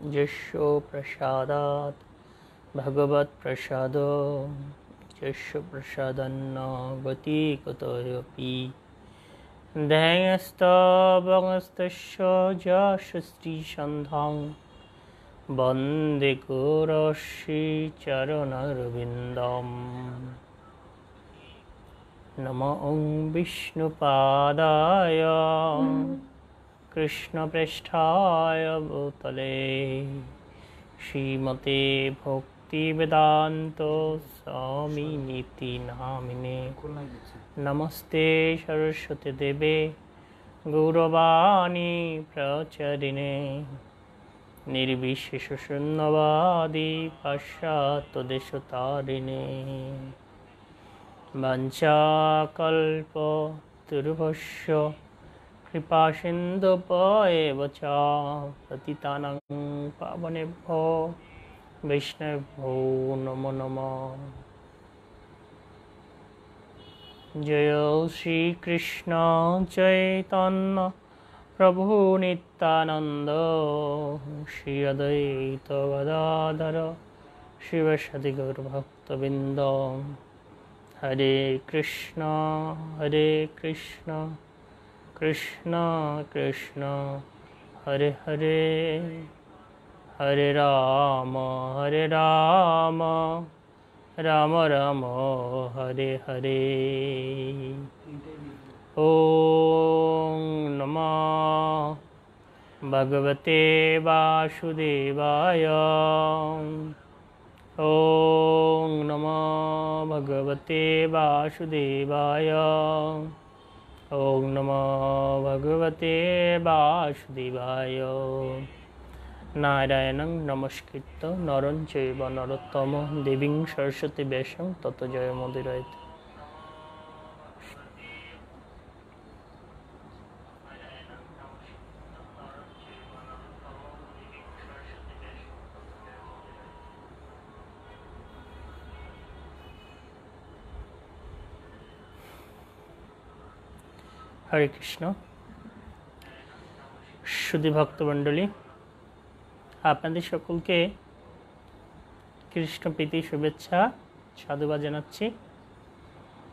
यस्य प्रसादात् भगवत्प्रसादो यस्य प्रसादन्न गति कुतोऽपि ध्येयस्तवस्तस्य यस्य श्रीसन्धां वन्दे गुरोश्रीचरणरविन्दम् नमो विष्णुपादाय कृष्णप्रेष्ठाय भूतले श्रीमते भक्तिवेदान्त स्वामिनीति नामिने नमस्ते सरस्वती देवे गौरवाणी प्रचारिणे निर्विशेष शून्यवादी पाश्चात्यदेशतारिणे वंशाकल्पतरुभ्यश्च कृपासिन्धुभ्येव च पतितानां पावनेभ्यो वैष्णवेभ्यो नमो नमः। जय श्री कृष्ण चैतन्य प्रभु नित्यानंद श्री अद्वैत गदाधर शिवसदि गौरभक्तवृंद। हरे कृष्ण कृष्ण कृष्ण हरे हरे, हरे राम राम राम हरे हरे। ओम नमः भगवते वासुदेवाय। ओम नमः भगवते वासुदेवाय। ओम नमः भगवते वासुदेवाय। नारायणं नमस्कृत्य नरं चैव नरोत्तमं देवीं सरस्वती व्यासं ततो जयमुदीरयेत्। हरे कृष्ण। सुधी भक्तमंडলী, আপনাদের সকলকে কৃষ্ণ প্রীতি শুভেচ্ছা সাধুবাদ জানাচ্ছি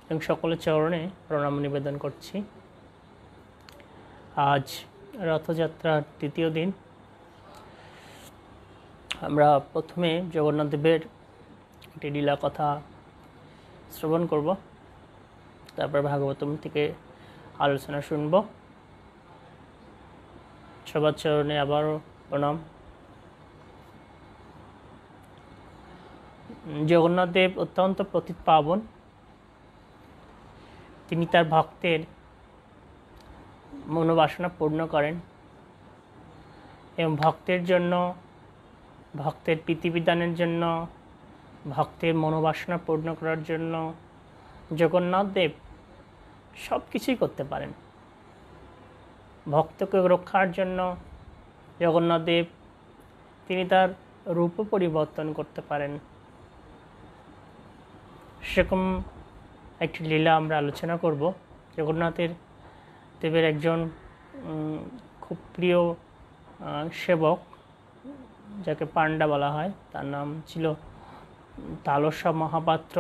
এবং সকলের চরণে প্রণাম নিবেদন করছি। আজ রথযাত্রার তৃতীয় দিন। আমরা প্রথমে জগন্নাথ দেবের একটি লীলা কথা শ্রবণ করব, তারপর ভাগবতম থেকে আলোচনা শুনব। সবার চরণে আবারও প্রণাম। জগন্নাথ দেব অত্যন্ত পতিত পাবন। তিনি তার ভক্তের মনোবাসনা পূর্ণ করেন এবং ভক্তের জন্য, ভক্তের প্রীতিবিধানের জন্য, ভক্তের মনোবাসনা পূর্ণ করার জন্য জগন্নাথ দেব সব কিছুই করতে পারেন। ভক্তকে রক্ষার জন্য জগন্নাথ দেব তিনি তার রূপ পরিবর্তন করতে পারেন। সেরকম একটি লীলা আমরা আলোচনা করব। জগন্নাথের দেবের একজন খুব প্রিয় সেবক, যাকে পাণ্ডা বলা হয়, তার নাম ছিল তালস্য মহাপাত্র।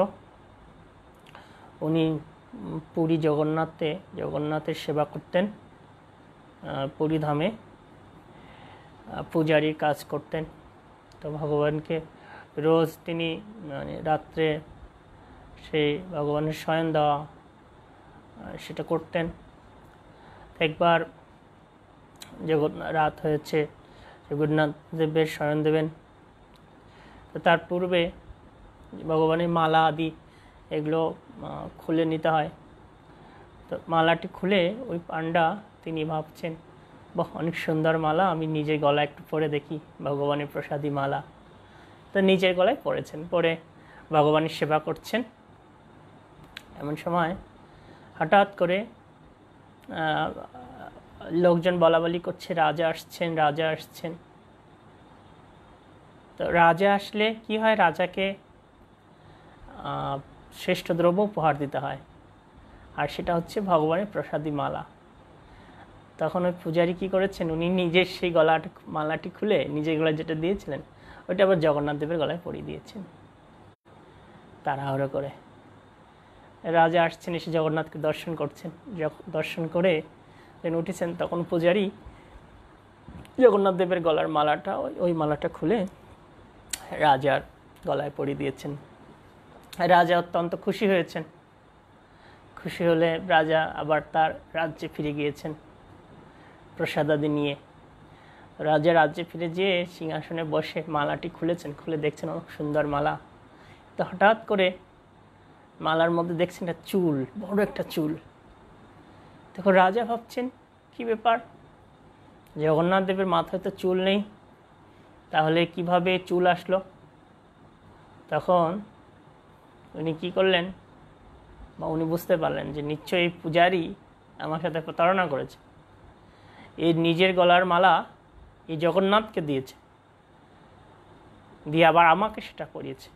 উনি পুরী জগন্নাথের সেবা করতেন। পুরী ধামে পূজারীর কাজ করতেন। তো ভগবানকে রোজ তিনি রাত্রে সেই ভগবানের শয়ন দেওয়া সেটা করতেন। একবার রাত হয়েছে, জগন্নাথ দেবের শয়ন দেবেন। তো তার পূর্বে ভগবানের মালা আদি এগুলো খুলে নিতে হয়। তো মালাটি খুলে ওই পাণ্ডা তিনি ভাবছেন, বাহ, অনেক সুন্দর মালা, আমি নিজের গলায় একটু পরে দেখি, ভগবানের প্রসাদী মালা। তো নিজের গলায় পরেছেন, পরে ভগবানের সেবা করছেন। এমন সময় হঠাৎ করে লোকজন বলাবলি করছে, রাজা আসছেন। তো রাজা আসলে কি হয়, রাজাকে শ্রেষ্ঠ দ্রব্য উপহার দিতে হয়, আর সেটা হচ্ছে ভগবানের প্রসাদী মালা। তখন ওই পূজারি কী করেছেন, উনি নিজের সেই মালাটি খুলে নিজের গলায় যেটা দিয়েছিলেন ওইটা আবার জগন্নাথ দেবের গলায় পরিয়ে দিয়েছেন তাড়াহুড়ো করে। রাজা আসছেন, এসে জগন্নাথকে দর্শন করছেন। দর্শন করে যখন উঠেছেন তখন পূজারি জগন্নাথ দেবের গলার মালাটা ওই মালাটা খুলে রাজার গলায় পরিয়ে দিয়েছেন। রাজা অত্যন্ত খুশি হয়েছেন। খুশি হলে রাজা আবার তার রাজ্যে ফিরে গিয়েছেন প্রসাদাদি নিয়ে। রাজা রাজ্যে ফিরে যেয়ে সিংহাসনে বসে মালাটি খুলেছেন, খুলে দেখছেন অনেক সুন্দর মালা। তো হঠাৎ করে মালার মধ্যে দেখছেন একটা চুল, বড় একটা চুল। তখন রাজা ভাবছেন কি ব্যাপার, জগন্নাথ দেবের মাথায় তো চুল নেই, তাহলে কিভাবে চুল আসলো? তখন উনি কি করলেন, বা উনি বুঝতে পারলেন যে নিশ্চয়ই পূজারি আমার সাথে প্রতারণা করেছে। এই নিজের গলার মালা এই জগন্নাথকে দিয়েছে, দিয়ে আবার আমাকে সেটা পরিয়েছে।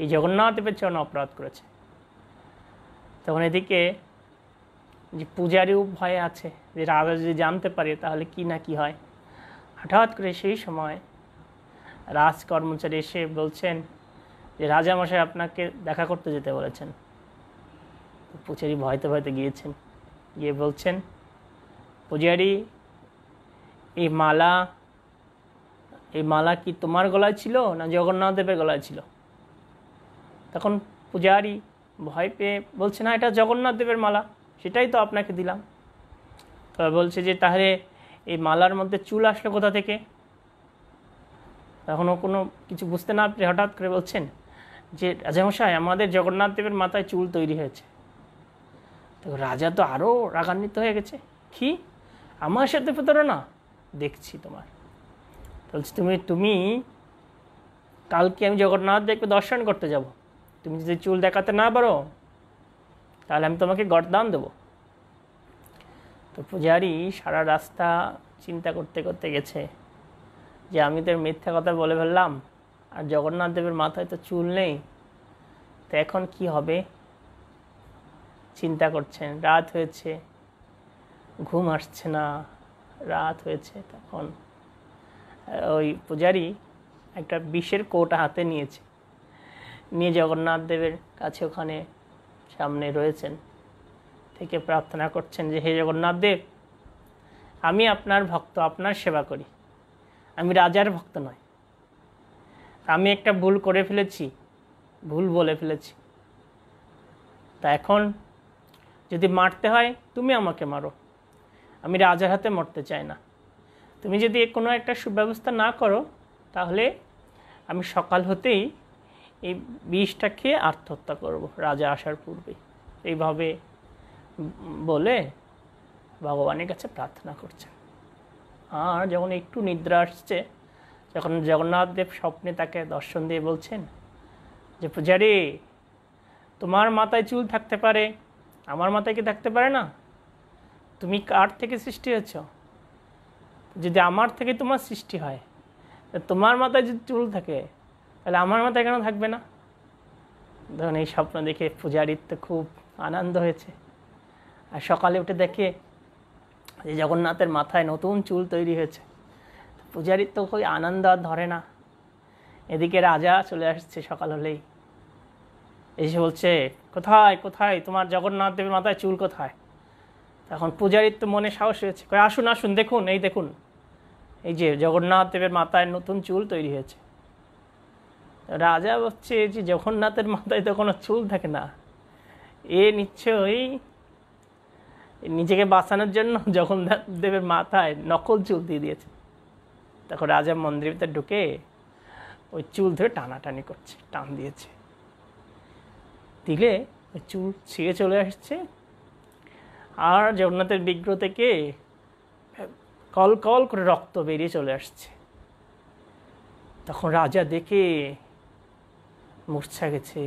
এই জগন্নাথ দেবের চরণে অপরাধ করেছে। তখন এদিকে যে পূজারিও ভয়ে আছে যে রাজা যদি জানতে পারে তাহলে কি না কি হয়। হঠাৎ করে সেই সময় রাজকর্মচারী এসে বলছেন যে রাজামশাই আপনাকে দেখা করতে যেতে বলেছেন। পূজারি ভয়তে ভয়তে গিয়েছেন, গিয়ে বলছেন, পূজারি এই মালা কি তোমার গলায় ছিল না জগন্নাথ দেবের গলায় ছিল? তখন পূজারি ভয় পেয়ে বলছে, না এটা জগন্নাথ দেবের মালা, সেটাই তো আপনাকে দিলাম। তবে বলছে যে তাহলে এই মালার মধ্যে চুল আসলো কোথা থেকে? তখনও কোনো কিছু বুঝতে না পেরে হঠাৎ করে বলছেন যে রাজামশাই আমাদের জগন্নাথ দেবের মাথায় চুল তৈরি হয়েছে। তো রাজা তো আরও রাগান্বিত হয়ে গেছে, কি আমার সাথে প্রতারণা, দেখছি তোমার। বলছি তুমি কালকে আমি জগন্নাথ দেবকে দর্শন করতে যাব, তুমি যদি চুল দেখাতে না পারো তাহলে আমি তোমাকে গর্দান দেবো। তো পূজারি সারা রাস্তা চিন্তা করতে করতে গেছে যে আমি তো মিথ্যা কথা বলে ফেললাম, আর জগন্নাথ দেবের মাথায় তো চুল নেই, তো এখন কি হবে? চিন্তা করছেন, রাত হয়েছে, ঘুম আসছে না, রাত হয়েছে। তখন ওই পূজারি একটা বিষের কৌটা হাতে নিয়েছে, নিয়ে জগন্নাথ দেবের কাছে ওখানে সামনে রয়েছেন থেকে প্রার্থনা করছেন যে হে জগন্নাথ দেব, আমি আপনার ভক্ত, আপনার সেবা করি, আমি রাজার ভক্ত নয়। আমি একটা ভুল করে ফেলেছি, ভুল বলে ফেলেছি, তা এখন যদি মারতে হয় তুমি আমাকে মারো, আমি রাজার হাতে মরতে চাই না। তুমি যদি কোনো একটা সুব্যবস্থা না করো তাহলে আমি সকাল হতেই এই বিষটা খেয়ে আত্মহত্যা করব রাজা আসার পূর্বেই। এইভাবে বলে ভগবানের কাছে প্রার্থনা করছেন। আর যখন একটু নিদ্রা আসছে, যখন জগন্নাথ দেব স্বপ্নে তাকে দর্শন দিয়ে বলছেন যে পূজারি তোমার মাথায় চুল থাকতে পারে, আমার মাথায় কি থাকতে পারে না? তুমি কার থেকে সৃষ্টি হয়েছ? যদি আমার থেকে তোমার সৃষ্টি হয়, তোমার মাথায় যদি চুল থাকে তাহলে আমার মাথায় কেন থাকবে না? ধরুন এই স্বপ্ন দেখে পূজারির তো খুব আনন্দ হয়েছে। আর সকালে উঠে দেখে যে জগন্নাথের মাথায় নতুন চুল তৈরি হয়েছে। পূজারির তো খুবই আনন্দ আর ধরে না। এদিকে রাজা চলে আসছে সকাল হলেই, এসে বলছে কোথায় কোথায় তোমার জগন্নাথ দেবের মাথায় চুল কোথায়? তখন পূজারির তো মনে সাহস হয়েছে, আসুন আসুন দেখুন, এই দেখুন, এই যে জগন্নাথ দেবের মাথায় নতুন চুল তৈরি হয়েছে। রাজা বলছে যে জগন্নাথের মাথায় তো কোনো চুল থাকে না, এ নিশ্চয়ই নিজেকে বাঁচানোর জন্য জগন্নাথ দেবের মাথায় নকল চুল দিয়ে দিয়েছে। তখন রাজা মন্দিরের ভিতরে ঢুকে ওই চুল ধরে টানাটানি করছে, টান দিয়েছে, দিলে ওই চুল ছিঁড়ে চলে আসছে। আর জগন্নাথের বিগ্রহ থেকে কল কল করে রক্ত বেরিয়ে চলে আসছে। তখন রাজা দেখে মূর্ছা গেছে।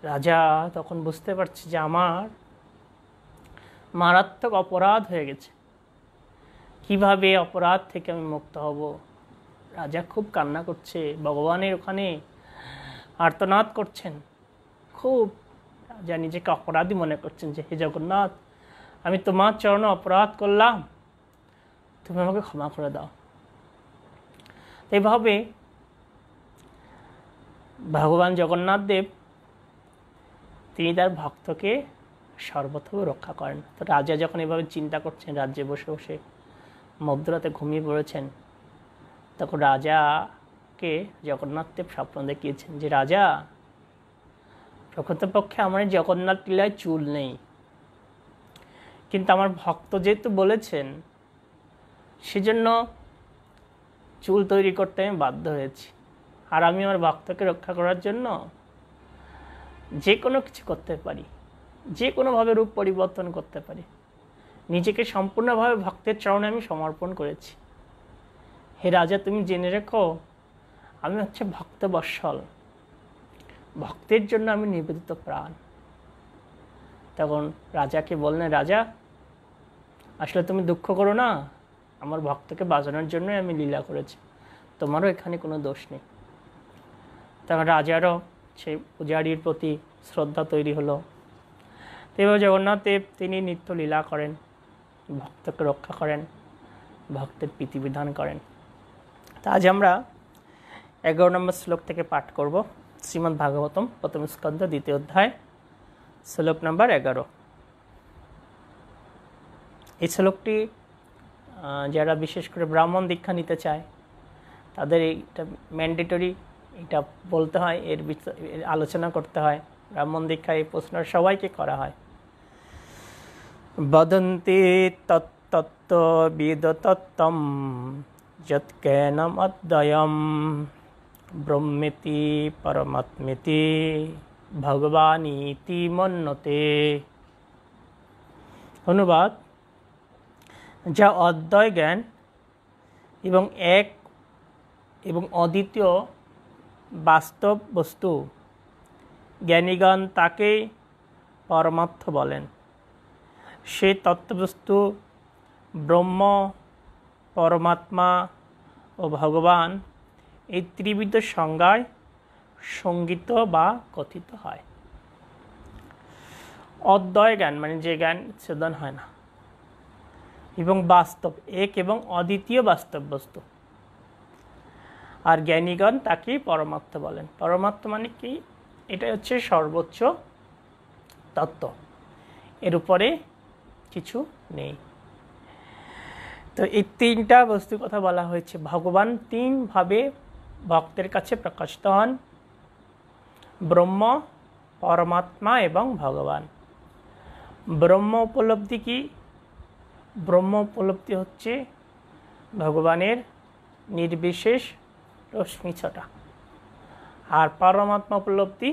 রাজা তখন বুঝতে পারছে যে আমার মারাত্মক অপরাধ হয়ে গেছে, কিভাবে অপরাধ থেকে আমি মুক্ত হব। রাজা খুব কান্না করছে, ভগবানের ওখানে আর্তনাদ করছেন। খুব রাজা নিজেকে অপরাধী মনে করছেন যে হে জগন্নাথ, আমি তোমার চরণে অপরাধ করলাম, তুমি আমাকে ক্ষমা করে দাও। এইভাবে ভগবান জগন্নাথ দেব তিনি তার ভক্তকে সর্বতভাবে রক্ষা করেন। তো রাজা যখন এভাবে চিন্তা করছেন, রাজ্যে বসে বসে মধ্যরাতে ঘুমিয়ে পড়েছেন, তখন রাজাকে জগন্নাথ দেব স্বপ্ন দেখিয়েছেন যে রাজা, প্রকৃতপক্ষে আমার জগন্নাথ লীলায় চুল নেই, কিন্তু আমার ভক্ত যেহেতু বলেছেন সেজন্য চুল তৈরি করতে আমি বাধ্য হয়েছি। আর আমি আমার ভক্তকে রক্ষা করার জন্য যে কোনো কিছু করতে পারি, যে কোনোভাবে রূপ পরিবর্তন করতে পারি। নিজেকে সম্পূর্ণভাবে ভক্তের চরণে আমি সমর্পণ করেছি। হে রাজা, তুমি জেনে রেখো, আমি হচ্ছে ভক্তবৎসল, ভক্তের জন্য আমি নিবেদিত প্রাণ। তখন রাজাকে বললেন, রাজা আসলে তুমি দুঃখ করো না, আমার ভক্তকে বাঁচানোর জন্যই আমি লীলা করেছি, তোমারও এখানে কোনো দোষ নেই। তখন রাজারও সেই পূজারীর প্রতি শ্রদ্ধা তৈরি হলো। এবার জগন্নাথ দেব তিনি নিত্য লীলা করেন, ভক্তকে রক্ষা করেন, ভক্তের প্রীতিবিধান করেন। তা আজ আমরা 11 নম্বর শ্লোক থেকে পাঠ করব। শ্রীমদ্ ভাগবতম প্রথম স্কন্ধ 2য় অধ্যায়, শ্লোক নম্বর 11। এই শ্লোকটি যারা বিশেষ করে ব্রাহ্মণ দীক্ষা নিতে চায় তাদের এইটা ম্যান্ডেটরি, এটা বলতে হয়, এর আলোচনা করতে হয়। ব্রাহ্মণ দীক্ষা এই প্রশ্ন সবাইকে করা হয়। বদন্তি তত্তত্ত্ব বিদতত্ত্বম যৎকেনম অদ্বয়ম ব্রহ্মেতি পরমাত্মেতি ভগবানীতি মন্যতে। অনুবাদ: যা অদ্বয় জ্ঞান এবং এক এবং অদ্বিতীয় বাস্তব বস্তু, জ্ঞানীগণ তাকেই পরমার্থ বলেন। সেই তত্ত্ববস্তু ব্রহ্ম, পরমাত্মা ও ভগবান এই ত্রিবিধ সংজ্ঞায় সঙ্গীত বা কথিত হয়। অদ্বয় জ্ঞান মানে যে জ্ঞান ছেদন হয় না, এবং বাস্তব, এক এবং অদ্বিতীয় বাস্তব বস্তু, আর জ্ঞানীগণ তাকেই পরমার্থ বলেন। পরমার্থ মানে কি? এটা হচ্ছে সর্বোচ্চ তত্ত্ব, এর উপরে কিছু নেই। তো এই তিনটা বস্তুর কথা বলা হয়েছে। ভগবান তিনভাবে ভক্তের কাছে প্রকাশিত হন: ব্রহ্ম, পরমাত্মা এবং ভগবান। ব্রহ্ম উপলব্ধি কি? ব্রহ্ম উপলব্ধি হচ্ছে ভগবানের নির্বিশেষ রশ্মি ছটা। আর পরমাত্মা উপলব্ধি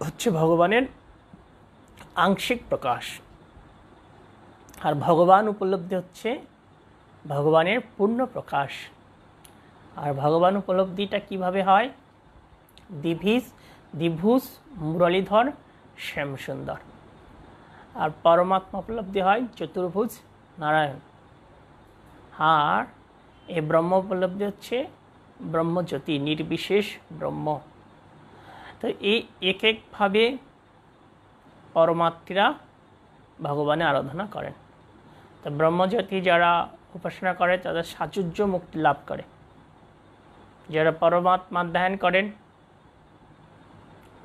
হচ্ছে ভগবানের আংশিক প্রকাশ। আর ভগবান উপলব্ধি হচ্ছে ভগবানের পূর্ণ প্রকাশ। আর ভগবান উপলব্ধিটা কিভাবে হয়? দ্বিভুজ মুরলীধর শ্যামসুন্দর। আর পরমাত্মা উপলব্ধি হয় চতুর্ভুজ নারায়ণ। আর এই ব্রহ্ম উপলব্ধি হচ্ছে ব্রহ্মজ্যোতি, নির্বিশেষ ব্রহ্ম। তো এই এক একভাবে পরমাত্মীরা ভগবানের আরাধনা করেন। তো ব্রহ্মজ্যোতি যারা উপাসনা করে তাদের সাচুজ্য মুক্তি লাভ করে। যারা পরমাত্মার ধ্যান করেন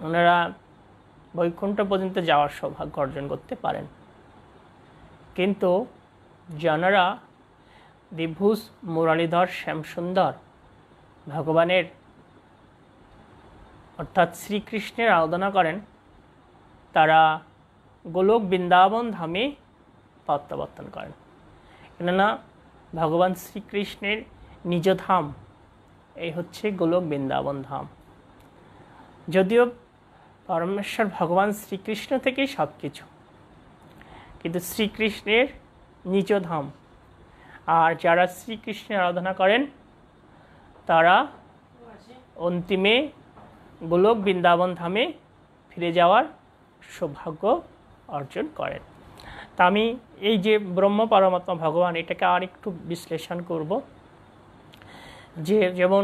ওনারা বৈকুণ্ঠ পর্যন্ত যাওয়ার সৌভাগ্য অর্জন করতে পারেন। কিন্তু যারা দ্বিভুজ মুরলীধর শ্যামসুন্দর ভগবানের অর্থাৎ শ্রীকৃষ্ণের আরাধনা করেন, তারা গোলক বৃন্দাবন ধামে প্রত্যাবর্তন করেন। কেননা ভগবান শ্রীকৃষ্ণের নিজ ধাম এই হচ্ছে গোলক বৃন্দাবন ধাম। যদিও পরমেশ্বর ভগবান শ্রীকৃষ্ণ থেকেই সব কিছু, কিন্তু শ্রীকৃষ্ণের নিজ ধাম। আর যারা শ্রীকৃষ্ণের আরাধনা করেন তারা অন্তিমে গোলক বৃন্দাবন ধামে ফিরে যাওয়ার সৌভাগ্য অর্জন করেন। তা আমি এই যে ব্রহ্ম পরমাত্মা ভগবান, এটাকে আর একটু বিশ্লেষণ করব। যেমন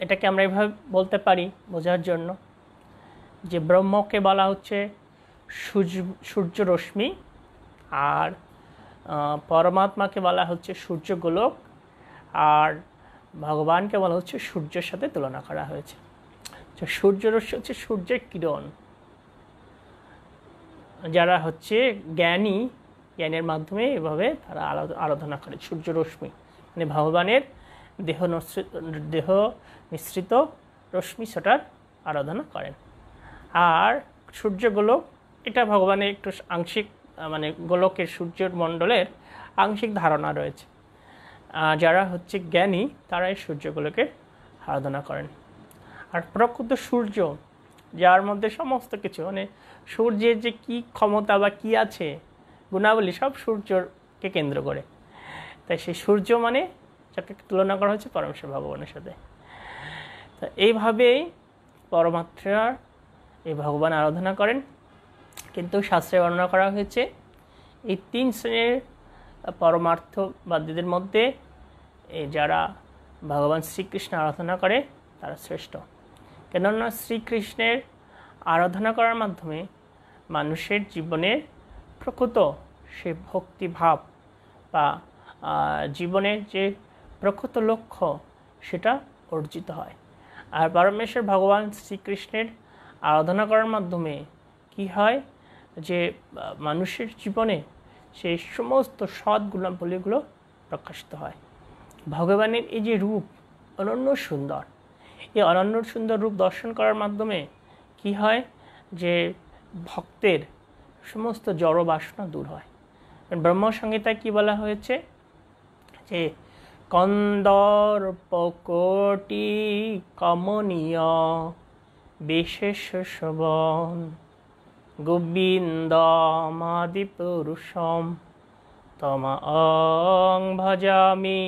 এটাকে আমরা এভাবে বলতে পারি বোঝার জন্য যে ব্রহ্মকে বলা হচ্ছে সূর্য রশ্মি, আর পরমাত্মাকে বলা হচ্ছে সূর্যগোলক, আর ভগবানকে বলা হচ্ছে সূর্যের সাথে তুলনা করা হয়েছে। তো সূর্য রশ্মি হচ্ছে সূর্যের কিরণ। যারা হচ্ছে জ্ঞানের মাধ্যমে এভাবে তারা আরাধনা করে। সূর্য রশ্মি মানে ভগবানের দেহ মিশ্রিত রশ্মি, সেটার আরাধনা করেন। আর সূর্য গোলক, এটা ভগবানের একটু আংশিক, মানে গোলকের সূর্যের মণ্ডলের আংশিক ধারণা রয়েছে। যারা হচ্ছে জ্ঞানী তারা এই সূর্যগুলোকে আরাধনা করেন। আর প্রকৃত সূর্য, যার মধ্যে সমস্ত কিছু, মানে সূর্যের যে কি ক্ষমতা বা কি আছে গুণাবলী, সব সূর্যকে কেন্দ্র করে। তাই সেই সূর্য মানে যাকে তুলনা করা হয়েছে পরমেশ্বর ভগবানের সাথে। তা এইভাবেই পরমাত্মার এই ভগবান আরাধনা করেন। কিন্তু শাস্ত্রে বর্ণনা করা হয়েছে এই 3 শ্রেণীর পরমার্থবাদীদের মধ্যে যারা ভগবান শ্রীকৃষ্ণ আরাধনা করে তারা শ্রেষ্ঠ। কেননা শ্রীকৃষ্ণের আরাধনা করার মাধ্যমে মানুষের জীবনের প্রকৃত সে ভক্তিভাব বা জীবনের যে প্রকৃত লক্ষ্য সেটা অর্জিত হয়। আর পরমেশ্বর ভগবান শ্রীকৃষ্ণের আরাধনা করার মাধ্যমে কি হয়, যে মানুষের জীবনে সেই সমস্ত সৎ গুণাবলীগুলো প্রকাশিত হয়। ভগবানের এই যে রূপ অনন্য সুন্দর, এই অনন্য সুন্দর রূপ দর্শন করার মাধ্যমে কি হয়, যে ভক্তের সমস্ত জড় বাসনা দূর হয়। ব্রহ্মসংহিতায় কি বলা হয়েছে, যে কন্দর্পকোটি কমনীয় বিশেষ শোভন গোবিন্দমাদি পুরুষম তমাং ভজামি।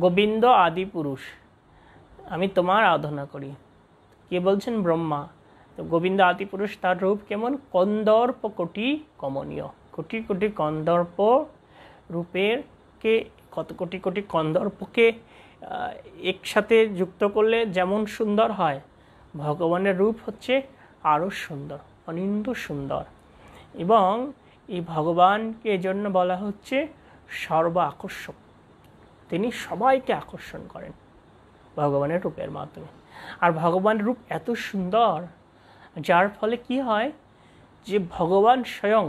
গোবিন্দ আদি পুরুষ, আমি তোমার আরাধনা করি। কে বলছেন? ব্রহ্মা। তো গোবিন্দ আদি পুরুষ, তার রূপ কেমন? কন্দর্প কোটি কমনীয়। কোটি কোটি কন্দর্প রূপের কে, কত কোটি কোটি কন্দর্পকে একসাথে যুক্ত করলে যেমন সুন্দর হয়, ভগবানের রূপ হচ্ছে আরও সুন্দর, অনিন্দ সুন্দর। এবং এই ভগবানকে এজন্য বলা হচ্ছে সর্ব আকর্ষক। তিনি সবাইকে আকর্ষণ করেন ভগবানের রূপের মাধ্যমে। আর ভগবানের রূপ এত সুন্দর, যার ফলে কি হয়, যে ভগবান স্বয়ং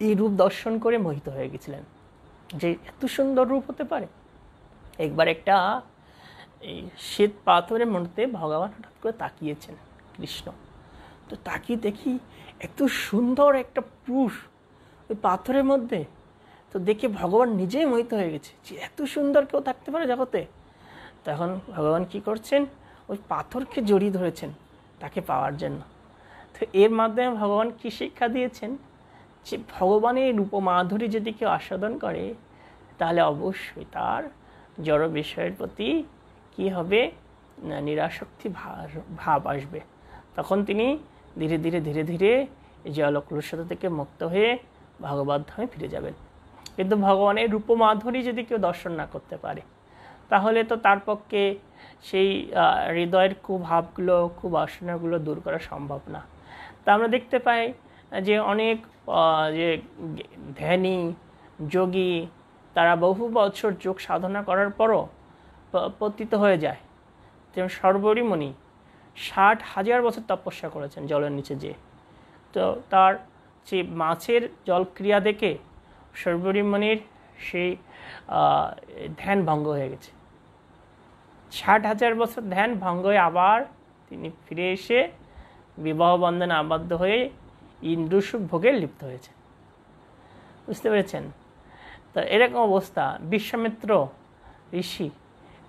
এই রূপ দর্শন করে মোহিত হয়ে গেছিলেন, যে এত সুন্দর রূপ হতে পারে। একবার একটা এই শ্বেত পাথরের মধ্যে ভগবান হঠাৎ করে তাকিয়েছেন কৃষ্ণ। তো তাকিয়ে দেখি এত সুন্দর একটা পুরুষ ওই পাথরের মধ্যে। তো দেখে ভগবান নিজেই মোহিত হয়ে গেছে, যে এত সুন্দর কেউ থাকতে পারে জগতে। তখন ভগবান কি করছেন, ওই পাথরকে জড়িয়ে ধরেছেন তাকে পাওয়ার জন্য। তো এর মাধ্যমে ভগবান কি শিক্ষা দিয়েছেন, যে ভগবানের রূপমাধুরী যদি কেউ আস্বাদন করে, তাহলে অবশ্যই তার জড় বিষয়ের প্রতি কি হবে, নিরাসক্তি ভাব আসবে। তখন তিনি ধীরে ধীরে ধীরে ধীরে জলকলুষতা থেকে মুক্ত হয়ে ভগবত ধামে ফিরে যাবেন। কিন্তু ভগবানের রূপমাধুরী যদি কেউ দর্শন না করতে পারে, তাহলে তো তার পক্ষে সেই হৃদয়ের কুভাবগুলো, কুবাসনাগুলো দূর করা সম্ভব না। তা আমরা দেখতে পাই যে অনেক যে ধ্যানী যোগী, তারা বহু বছর যোগ সাধনা করার পরও পতিত হয়ে যায়। যেমন সর্বরী মুনি 60,000 বছর তপস্যা করেছেন জলের নিচে যেয়ে। তো তার সেই মাছের জলক্রিয়া দেখে সর্বরী মুনির সেই ধ্যান ভঙ্গ হয়ে গেছে। 60,000 বছর ধ্যান ভঙ্গ হয়ে আবার তিনি ফিরে এসে বিবাহ বন্ধনে আবদ্ধ হয়ে ইন্দ্রসুখ ভোগে লিপ্ত হয়েছে। বুঝতে পেরেছেন? তো এরকম অবস্থা। বিশ্বামিত্র ঋষি,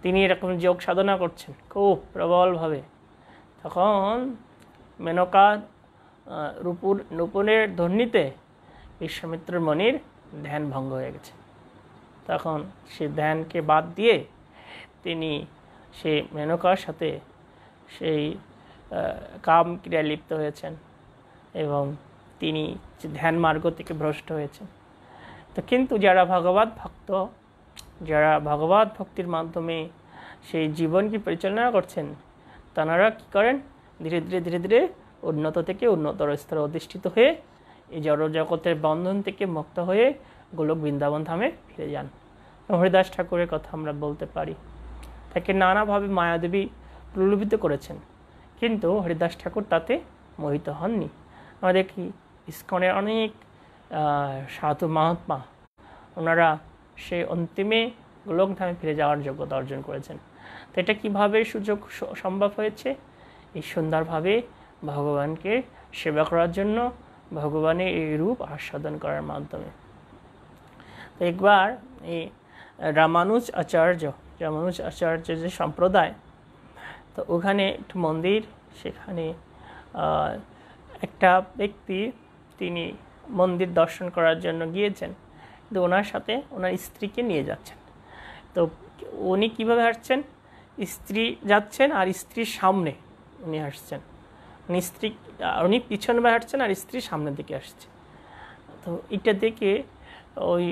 তিনি এরকম যোগ সাধনা করছেন খুব প্রবলভাবে। তখন মেনকার নূপুরের ধ্বনিতে বিশ্বামিত্র মুনির ধ্যান ভঙ্গ হয়ে গেছে। তখন সে ধ্যানকে বাদ দিয়ে তিনি সেই মেনকার সাথে সেই কাম ক্রিয়ায় লিপ্ত হয়েছেন এবং তিনি ধ্যান মার্গ থেকে ভ্রষ্ট হয়েছেন। তো কিন্তু যারা ভগবত ভক্ত, যারা ভগবত ভক্তির মাধ্যমে সেই জীবনকে পরিচালনা করছেন, তাঁরা কী করেন, ধীরে ধীরে ধীরে ধীরে উন্নত থেকে উন্নতর স্তরে অধিষ্ঠিত হয়ে এই জড়জগতের বন্ধন থেকে মুক্ত হয়ে গোলক বৃন্দাবন ধামে ফিরে যান। হরিদাস ঠাকুরের কথা আমরা বলতে পারি, তাকে নানাভাবে মায়াদেবী প্রলোভিত করেছেন, কিন্তু হরিদাস ঠাকুর তাতে মোহিত হননি। আমরা দেখি ইস্কনের অনেক সাধু মহাত্মা, ওনারা সেই অন্তিমে গোলকধামে ফিরে যাওয়ার যোগ্যতা অর্জন করেছেন। তো এটা কীভাবে সুযোগ সম্ভব হয়েছে? এই সুন্দরভাবে ভগবানকে সেবা করার জন্য, ভগবানের এই রূপ আস্বাদন করার মাধ্যমে। তো একবার এই রামানুজ আচার্য যে সম্প্রদায়, তো ওখানে একটু মন্দির, সেখানে একটা ব্যক্তি তিনি মন্দির দর্শন করার জন্য গিয়েছেন, কিন্তু ওনার সাথে ওনার স্ত্রীকে নিয়ে যাচ্ছেন। তো উনি কীভাবে হাঁটছেন? স্ত্রী যাচ্ছেন আর স্ত্রীর সামনে উনি হাঁটছেন, উনি পিছনে হাঁটছেন আর স্ত্রী সামনের দিকে আসছে। তো এটা দেখে ওই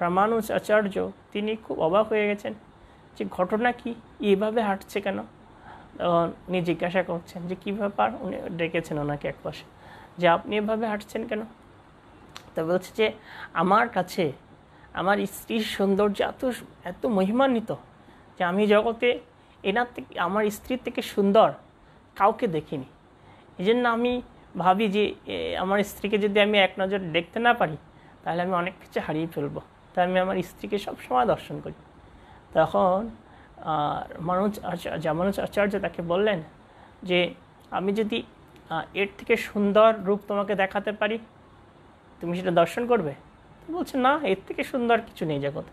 রামানুজ আচার্য তিনি খুব অবাক হয়ে গেছেন যে ঘটনা কি, এইভাবে হাঁটছে কেন? তখন উনি জিজ্ঞাসা করছেন যে কী ব্যাপার। উনি ডেকেছেন ওনাকে এক পাশে, যে আপনি এভাবে হাঁটছেন কেন? তা বলছে যে আমার কাছে আমার স্ত্রীর সৌন্দর্য এত মহিমান্বিত যে আমি জগতে এনার থেকে, আমার স্ত্রীর থেকে সুন্দর কাউকে দেখিনি। এই জন্য আমি ভাবি যে আমার স্ত্রীকে যদি আমি এক নজর দেখতে না পারি তাহলে আমি অনেক কিছু হারিয়ে ফেলবো, তাই আমি আমার স্ত্রীকে সবসময় দর্শন করি। তখন রামানুজ আচার্য তাকে বললেন যে আমি যদি এর থেকে সুন্দর রূপ তোমাকে দেখাতে পারি, তুমি সেটা দর্শন করবে? বলছে না, এর থেকে সুন্দর কিছু নেই জগতে।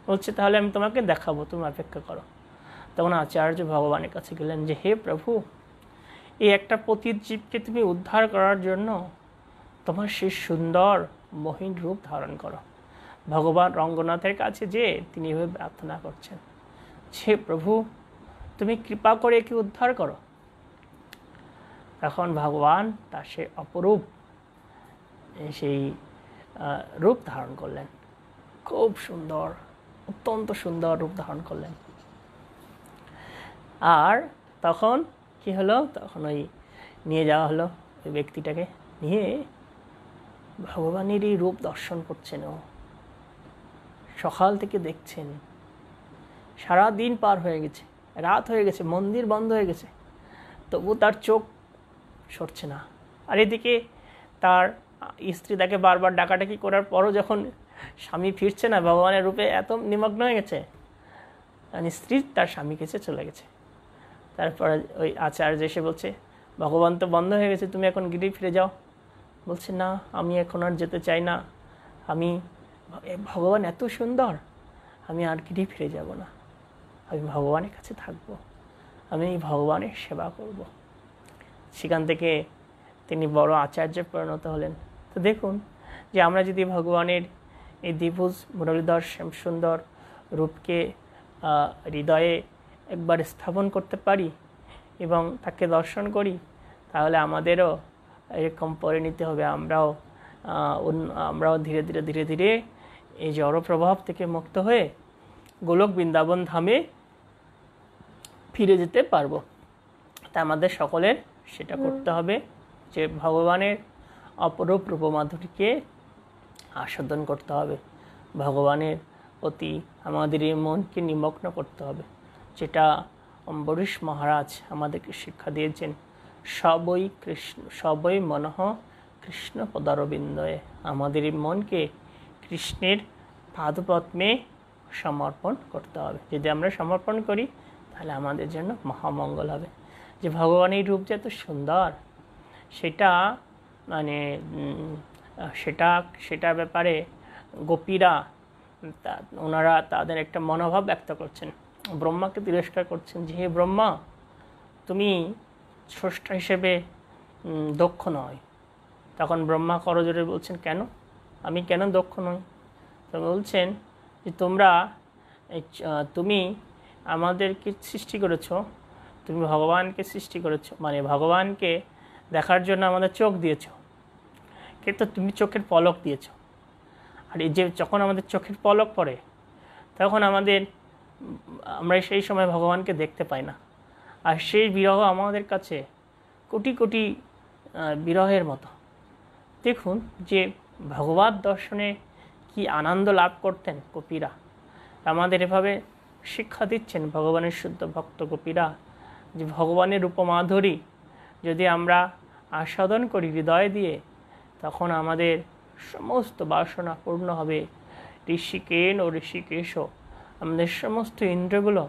বলছে তাহলে আমি তোমাকে দেখাবো, তুমি অপেক্ষা করো। তখন আচার্য ভগবানের কাছে গেলেন যে হে প্রভু, এই একটা পতিত জীবকে তুমি উদ্ধার করার জন্য তোমার সেই সুন্দর মহিন রূপ ধারণ করো। ভগবান রঙ্গনাথের কাছে যে তিনি এভাবে প্রার্থনা করছেন, হে প্রভু তুমি কৃপা করে একে উদ্ধার করো। তখন ভগবান তার সে অপরূপ সেই রূপ ধারণ করলেন, খুব সুন্দর, অত্যন্ত সুন্দর রূপ ধারণ করলেন। আর তখন কি হলো? তখন ওই নিয়ে যাওয়া হলো, ওই ব্যক্তিটাকে নিয়ে ভগবানের এই রূপ দর্শন করছেন। ও সকাল থেকে দেখছেন, সারা দিন পার হয়ে গেছে, রাত হয়ে গেছে, মন্দির বন্ধ হয়ে গেছে, তবু তার চোখ সরছে না। আর এদিকে তার স্ত্রী তাকে বারবার ডাকাডাকি করার পরও যখন স্বামী ফিরছে না, ভগবানের রূপে এত নিমগ্ন হয়ে গেছে, স্ত্রী তার স্বামী কাছে চলে গেছে। তারপরে ওই আচার্য এসে বলছে ভগবান তো বন্ধ হয়ে গেছে, তুমি এখন গিরি ফিরে যাও। বলছে না, আমি এখন আর যেতে চাই না, আমি ভগবান এত সুন্দর, আমি আর গিরি ফিরে যাব না, আমি ভগবানের কাছে থাকব, আমি ভগবানের সেবা করব। সেখান থেকে তিনি বড় আচার্যে পরিণত হলেন। তো দেখুন যে আমরা যদি ভগবানের এই দ্বিভুজ মুরলীধর সুন্দর রূপকে হৃদয়ে একবার স্থাপন করতে পারি এবং তাকে দর্শন করি, তাহলে আমাদেরও এরকম পরিণতি হবে। আমরাও ধীরে ধীরে ধীরে ধীরে এই জড় প্রভাব থেকে মুক্ত হয়ে গোলক বৃন্দাবন ধামে ফিরে যেতে পারবো। তা আমাদের সকলের সেটা করতে হবে, যে ভগবানের অপরূপ রূপমাধুরীকে আস্বাদন করতে হবে, ভগবানের প্রতি আমাদের এই মনকে নিমগ্ন করতে হবে, যেটা অম্বরীশ মহারাজ আমাদেরকে শিক্ষা দিয়েছেন, সবই মনঃ কৃষ্ণ পদারবিন্দয়ে। আমাদের এই মনকে কৃষ্ণের পাদপদ্মে সমর্পণ করতে হবে। যদি আমরা সমর্পণ করি তাহলে আমাদের জন্য মহামঙ্গল হবে। যে ভগবানের রূপ যে এত সুন্দর, সেটা মানে সেটা ব্যাপারে গোপীরা ওনারা তাদের একটা মনোভাব ব্যক্ত করছেন, ব্রহ্মাকে তিরস্কার করছেন যে হে ব্রহ্মা, তুমি স্রষ্টা হিসেবে দক্ষ নয়। তখন ব্রহ্মা করজোড়ে বলছেন কেন, আমি কেন দক্ষ নই? তো বলছেন যে তুমি আমাদেরকে সৃষ্টি করেছ, তুমি ভগবানকে সৃষ্টি করেছ, মানে ভগবানকে দেখার জন্য আমাদের চোখ দিয়েছ, কিন্তু তুমি চোখের পলক দিয়েছ। আর এই যে যখন আমাদের চোখের পলক পড়ে তখন আমরা সেই সময় ভগবানকে দেখতে পাই না। আর সেই বিরহ আমাদের কাছে কোটি কোটি বিরহের মতো। দেখুন যে ভগবত দর্শনে কি আনন্দ লাভ করতেন গোপীরা, আমাদের এভাবে শিক্ষা দিচ্ছেন ভগবানের শুদ্ধ ভক্ত গোপীরা যে ভগবানের রূপমাধুরী যদি আমরা আস্বাদন করি হৃদয় দিয়ে, তখন আমাদের সমস্ত বাসনা পূর্ণ হবে। ঋষিকেন ও ঋষিকেশও, আমাদের সমস্ত ইন্দ্রগুলো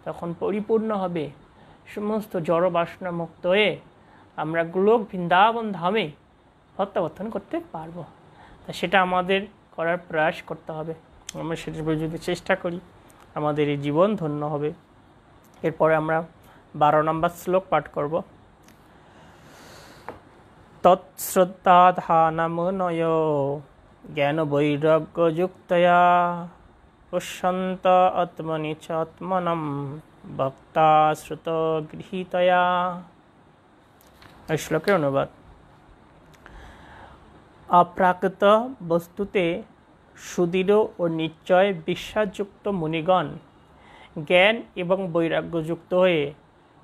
তখন পরিপূর্ণ হবে, সমস্ত জড় বাসনা মুক্ত হয়ে আমরা গোলক বৃন্দাবন ধামে প্রত্যাবর্তন করতে পারবো। তা সেটা আমাদের করার প্রয়াস করতে হবে। আমরা সেটা যদি চেষ্টা করি আমাদের এই জীবন ধন্য হবে। এরপরে আমরা 12 নম্বর শ্লোক পাঠ করব। তৎশ্রদ্ধাধানমনয় জ্ঞান বৈরাগ্য যুক্তয়া পশ্যন্ত আত্মনি চ আত্মনম ভক্তা শ্রুত গৃহীতয়া। এই শ্লোকের অনুবাদ: অপ্রাকৃত বস্তুতে সুদৃঢ় ও নিশ্চয় বিশ্বাসযুক্ত মুনিগণ জ্ঞান এবং বৈরাগ্যযুক্ত হয়ে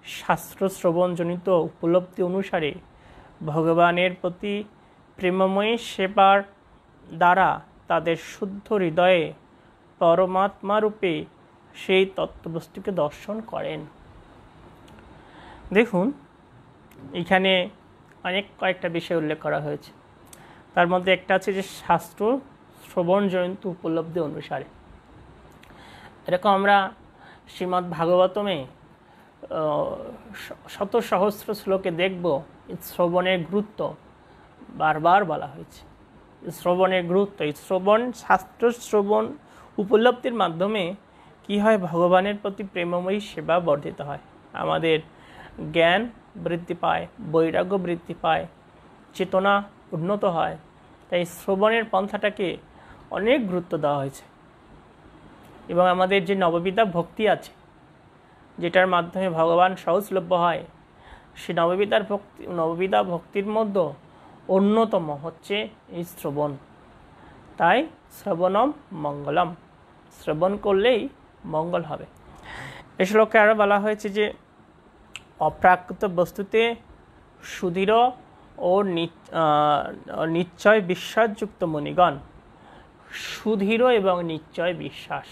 শাস্ত্র শ্রবণজনিত উপলব্ধি অনুসারে ভগবানের প্রতি প্রেমময়ী সেবার দ্বারা তাদের শুদ্ধ হৃদয়ে পরমাত্মারূপে সেই তত্ত্ববস্তুকে দর্শন করেন। দেখুন এখানে কয়েকটা বিষয় উল্লেখ করা হয়েছে। তার মধ্যে একটা আছে যে শাস্ত্র শ্রবণজনিত উপলব্ধি অনুসারে। এরকম আমরা শ্রীমদ্ ভাগবতমে শত সহস্র শ্লোকে দেখব শ্রবণের গুরুত্ব বারবার বলা হয়েছে। শ্রবণের গুরুত্ব, এই শ্রবণ শাস্ত্র শ্রবণ উপলব্ধির মাধ্যমে কি হয়, ভগবানের প্রতি প্রেমময়ী সেবা বর্ধিত হয়, আমাদের জ্ঞান বৃদ্ধি পায়, বৈরাগ্য বৃদ্ধি পায়, চেতনা উন্নত হয়। তাই শ্রবণের পন্থাটাকে অনেক গুরুত্ব দেওয়া হয়েছে। এবং আমাদের যে নববিধা ভক্তি আছে, যেটার মাধ্যমে ভগবান সহজলভ্য হয়, সেই নববিধা ভক্তির মধ্যে অন্যতম হচ্ছে এই শ্রবণ। তাই শ্রবণম মঙ্গলম, শ্রবণ করলেই মঙ্গল হবে। এই শ্লোকে আরও বলা হয়েছে যে অপ্রাকৃত বস্তুতে সুদৃঢ় ও নিশ্চয় বিশ্বাসযুক্ত মুনিগণ। সুদৃঢ় এবং নিশ্চয় বিশ্বাস,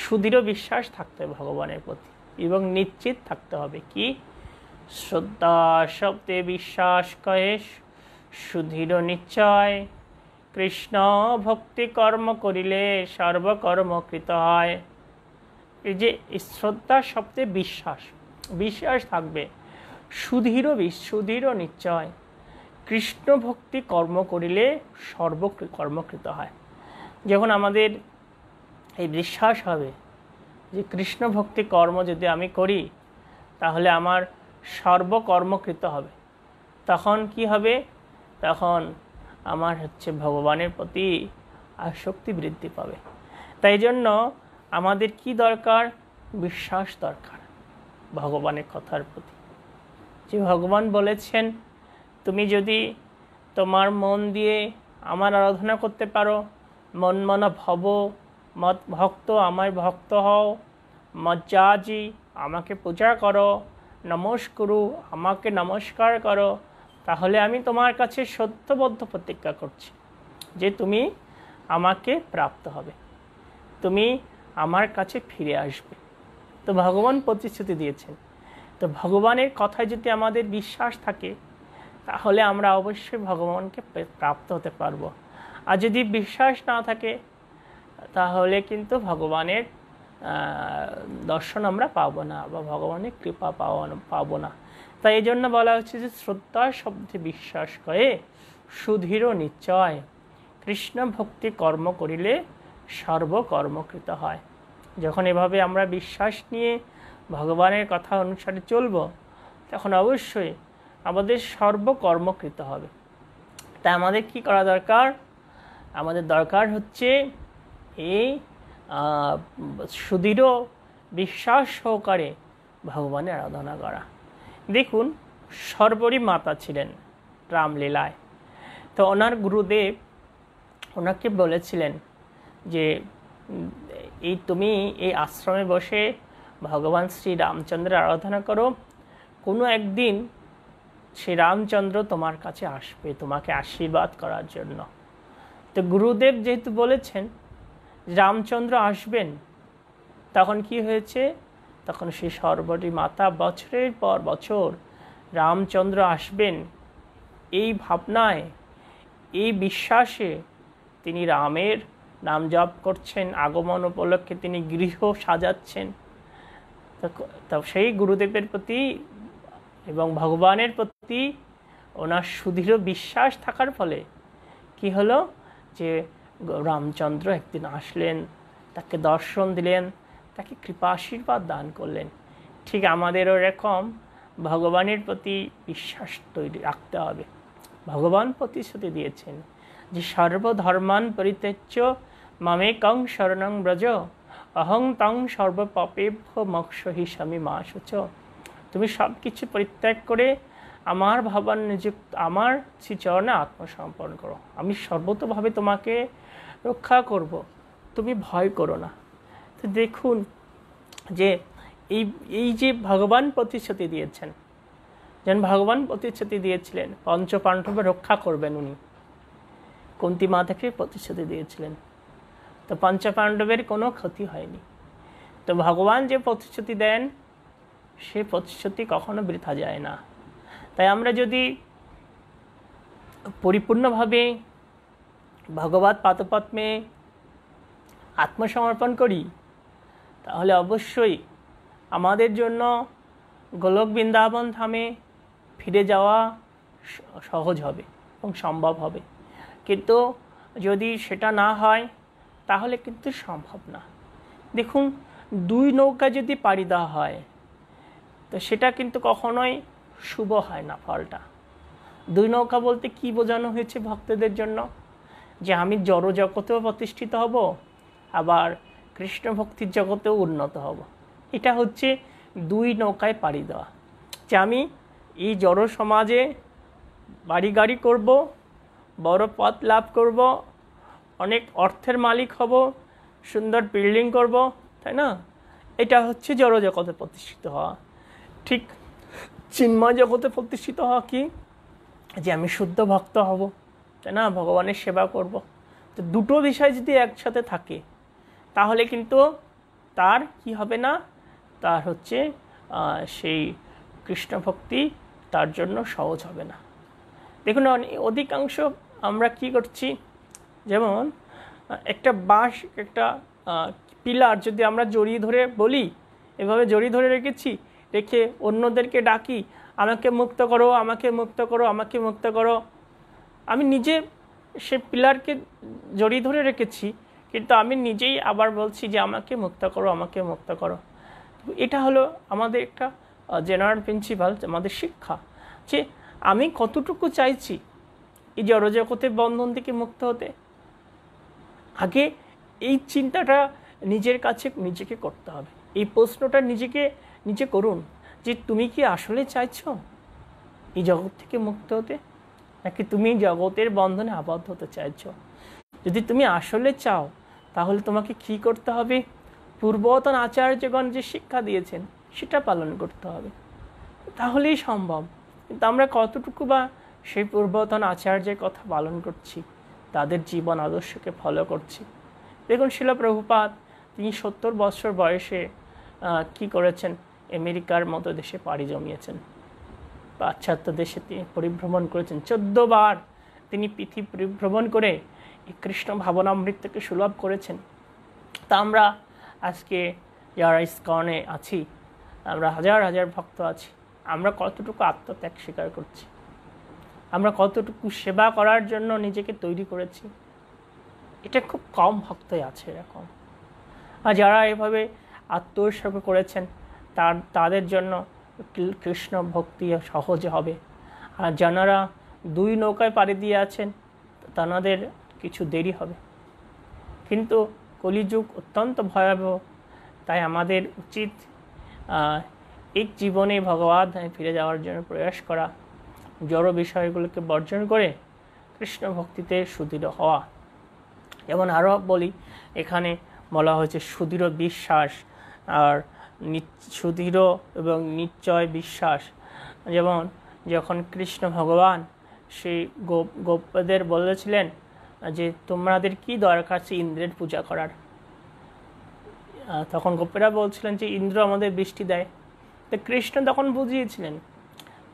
সুদৃঢ় বিশ্বাস থাকতে হবে ভগবানের প্রতি এবং নিশ্চিত থাকতে হবে কি, শ্রদ্ধা শব্দে বিশ্বাস কয়ে সুদৃঢ় নিশ্চয়, কৃষ্ণ ভক্তি কর্ম করিলে সর্বকর্ম কৃত হয়। এই যে শ্রদ্ধা শব্দে বিশ্বাস, বিশ্বাস থাকবে, সুদৃঢ় নিশ্চয়, কৃষ্ণ ভক্তি কর্ম করিলে সর্বকর্মকৃত হয়। যখন আমাদের এই বিশ্বাস হবে যে কৃষ্ণ ভক্তি কর্ম যদি আমি করি তাহলে আমার সর্বকর্মকৃত হবে, তখন কি হবে, তখন আমার ভগবানের প্রতি আসক্তি বৃদ্ধি পাবে। তাই জন্য আমাদের কি দরকার, বিশ্বাস দরকার ভগবানের কথার প্রতি। যে ভগবান বলেছেন তুমি যদি তোমার মন দিয়ে আমার আরাধনা করতে পারো, মন মন ভব মত ভক্ত আমার ভক্ত হও, মজ্জাজি আমাকে পূজা করো, নমস্কুরু আমাকে নমস্কার করো, তাহলে আমি তোমার কাছে সত্যবদ্ধ প্রতিজ্ঞা করছি যে তুমি আমাকে প্রাপ্ত হবে, তুমি আমার কাছে ফিরে আসবে। তো ভগবান প্রতিশ্রুতি দিয়েছেন। তো ভগবানের কথায় যদি আমাদের বিশ্বাস থাকে তাহলে আমরা অবশ্যই ভগবানকে প্রাপ্ত হতে পারবো। আর যদি বিশ্বাস না থাকে তাহলে কিন্তু ভগবানের দর্শন আমরা পাবো না বা ভগবানের কৃপা পাবো না। তাই এই জন্য বলা হচ্ছে যে শ্রদ্ধা শব্দে বিশ্বাস করে সুদৃঢ় নিশ্চয়, কৃষ্ণ ভক্তি কর্ম করিলে সর্বকর্মকৃত হয়। যখন এভাবে আমরা বিশ্বাস নিয়ে ভগবানের কথা অনুসারে চলব তখন অবশ্যই আমাদের সর্বকর্মকৃত হবে। তাই আমাদের কি করা দরকার, আমাদের দরকার হচ্ছে এই সুদৃঢ় বিশ্বাস সহকারে ভগবানের আরাধনা করা। দেখুন সর্বরী মাতা ছিলেন রামলীলায়, তো ওনার গুরুদেব ওনাকে বলেছিলেন যে তুমি এই আশ্রমে বসে ভগবান শ্রী রামচন্দ্রের আরাধনা করো, কোনো একদিন শ্রী রামচন্দ্র তোমার কাছে আসবে তোমাকে আশীর্বাদ করার জন্য। তো গুরুদেব যেহেতু বলেছেন রামচন্দ্র আসবেন, তখন কি হয়েছে, তখন সেই সর্বরী মাতা বছরের পর বছর রামচন্দ্র আসবেন এই ভাবনায়, এই বিশ্বাসে তিনি রামের নাম জপ করছেন, আগমন উপলক্ষে তিনি গৃহ সাজাচ্ছেন। তো সেই গুরুদেবের প্রতি এবং ভগবানের প্রতি ওনার সুদৃঢ় বিশ্বাস থাকার ফলে কি হলো, যে রামচন্দ্র একদিন আসলেন, তাকে দর্শন দিলেন, তাকে কৃপা আশীর্বাদ দান করলেন। ঠিক আমাদেরও এরকম ভগবানের প্রতি বিশ্বাস তৈরি রাখতে হবে। ভগবান প্রতিশ্রুতি দিয়েছেন যে সর্বধর্মান পরিত্যজ্য মামেকং শরণং ব্রজ অহং তং সর্বপাপেভ্য মোক্ষয়িষ্যামি মা শুচ। তুমি সব কিছু পরিত্যাগ করে আমার ভাবান নিযুক্ত আমার শ্রীচরণে আত্মসমর্পণ করো, আমি সর্বতোভাবে তোমাকে রক্ষা করব, তুমি ভয় করো না। তো দেখুন যে এই যে ভগবান প্রতিশ্রুতি দিয়েছেন, যেন ভগবান প্রতিশ্রুতি দিয়েছিলেন পঞ্চপাণ্ডব রক্ষা করবেন, উনি কুন্তী মাতাকে প্রতিশ্রুতি দিয়েছিলেন, তো পঞ্চপাণ্ডবের কোনো ক্ষতি হয়নি। তো ভগবান যে প্রতিশ্রুতি দেন সেই প্রতিশ্রুতি কখনো বৃথা যায় না। তাই আমরা যদি পরিপূর্ণভাবে ভগবৎ পাদপদ্মে আত্মসমর্পণ করি, তাহলে অবশ্যই আমাদের জন্য গোলক বৃন্দাবন ধামে ফিরে যাওয়া সহজ হবে এবং সম্ভব হবে। কিন্তু যদি সেটা না হয় তাহলে কিন্তু সম্ভব না। দেখুন, দুই নৌকা যদি পাড়ি দেওয়া হয় তো সেটা কিন্তু কখনোই শুভ হয় না ফলটা। দুই নৌকা বলতে কি বোঝানো হয়েছে ভক্তদের জন্য, যে আমি জড় জগতেও প্রতিষ্ঠিত হব, আবার কৃষ্ণ ভক্তির জগতেও উন্নত হব। এটা হচ্ছে দুই নৌকায় পাড়ি দেওয়া, যে আমি এই জড় সমাজে বাড়ি গাড়ি করব, বড় পদ লাভ করব, অনেক অর্থের মালিক হব, সুন্দর বিল্ডিং করব, তাই না? এটা হচ্ছে জড় জগতে প্রতিষ্ঠিত হওয়া। ঠিক চিন্ময় জগতে প্রতিষ্ঠিত হওয়া কি, যে আমি শুদ্ধ ভক্ত হব, তাই না, ভগবানের সেবা করব। তো দুটো বিষয় যদি একসাথে থাকে তাহলে কিন্তু তার কি হবে না, তার হচ্ছে সেই কৃষ্ণ ভক্তি তার জন্য সহজ হবে না। দেখুন, অধিকাংশ আমরা কি করছি, যেমন একটা বাঁশ, একটা পিলার যদি আমরা জড়িয়ে ধরে বলি, এভাবে জড়িয়ে ধরে রেখে অন্যদেরকে ডাকি, আমাকে মুক্ত করো, আমাকে মুক্ত করো, আমাকে মুক্ত করো। আমি নিজে সে পিলারকে জড়িয়ে ধরে রেখেছি, কিন্তু আমি নিজেই আবার বলছি যে আমাকে মুক্ত করো, আমাকে মুক্ত করো। এটা হলো আমাদের একটা জেনারেল প্রিন্সিপাল, আমাদের শিক্ষা, যে আমি কতটুকু চাইছি এই জড়জগতের বন্ধন থেকে মুক্ত হতে। আগে এই চিন্তাটা নিজের কাছে নিজেকে করতে হবে। এই প্রশ্নটা নিজে করুন যে তুমি কি আসলে চাইছো এই জগৎ থেকে মুক্ত হতে, নাকি তুমি জগতের বন্ধনে আবদ্ধ হতে চাইছো? যদি তুমি আসলে চাও তাহলে তোমাকে কি করতে হবে, পূর্বতন আচার্যগণ যে শিক্ষা দিয়েছেন সেটা পালন করতে হবে, তাহলেই সম্ভব। কিন্তু আমরা কতটুকু বা সেই পূর্বতন আচার্যের কথা পালন করছি, তাদের জীবন আদর্শকে ফলো করছি? দেখুন, শিল প্রভুপাদ তিনি 70 বছর বয়সে কি করেছেন, আমেরিকার মতো দেশে পাড়ি জমিয়েছেন, পাশ্চাত্য দেশে তিনি পরিভ্রমণ করেছেন। 14 বার তিনি পৃথিবী পরিভ্রমণ করে এই কৃষ্ণ ভাবনামৃতকে সুলভ করেছেন। তা আমরা আজকে যারা ইস্কনে আছি, আমরা হাজার হাজার ভক্ত আছি, আমরা কতটুকু আত্মত্যাগ স্বীকার করছি, আমরা কতটুকু সেবা করার জন্য নিজেকে তৈরি করেছি? এটা খুব কম ভক্তই আছে এরকম। আর যারা এভাবে আত্মোৎসর্গ করেছেন তাদের জন্য কৃষ্ণ ভক্তি সহজ হবে। আর যারা দুই নৌকায় পাড়ি দিয়ে আছেন তাদের কিছু দেরি হবে। কিন্তু কলিযুগ অত্যন্ত ভয়াবহ, তাই আমাদের উচিত এক জীবনে ভগবৎ ধামে ফিরে যাওয়ার জন্য প্রয়াস করা, জড় বিষয়গুলোকে বর্জন করে কৃষ্ণ ভক্তিতে সুদৃঢ় হওয়া। যেমন আরও বলি, এখানে বলা হয়েছে সুদৃঢ় বিশ্বাস আর সুদৃঢ় এবং নিশ্চয় বিশ্বাস। যেমন যখন কৃষ্ণ ভগবান সেই গোপদের বলেছিলেন যে তোমাদের কি দরকার আছে ইন্দ্রের পূজা করার, তখন গোপেরা বলছিলেন যে ইন্দ্র আমাদের বৃষ্টি দেয়। তো কৃষ্ণ তখন বুঝিয়েছিলেন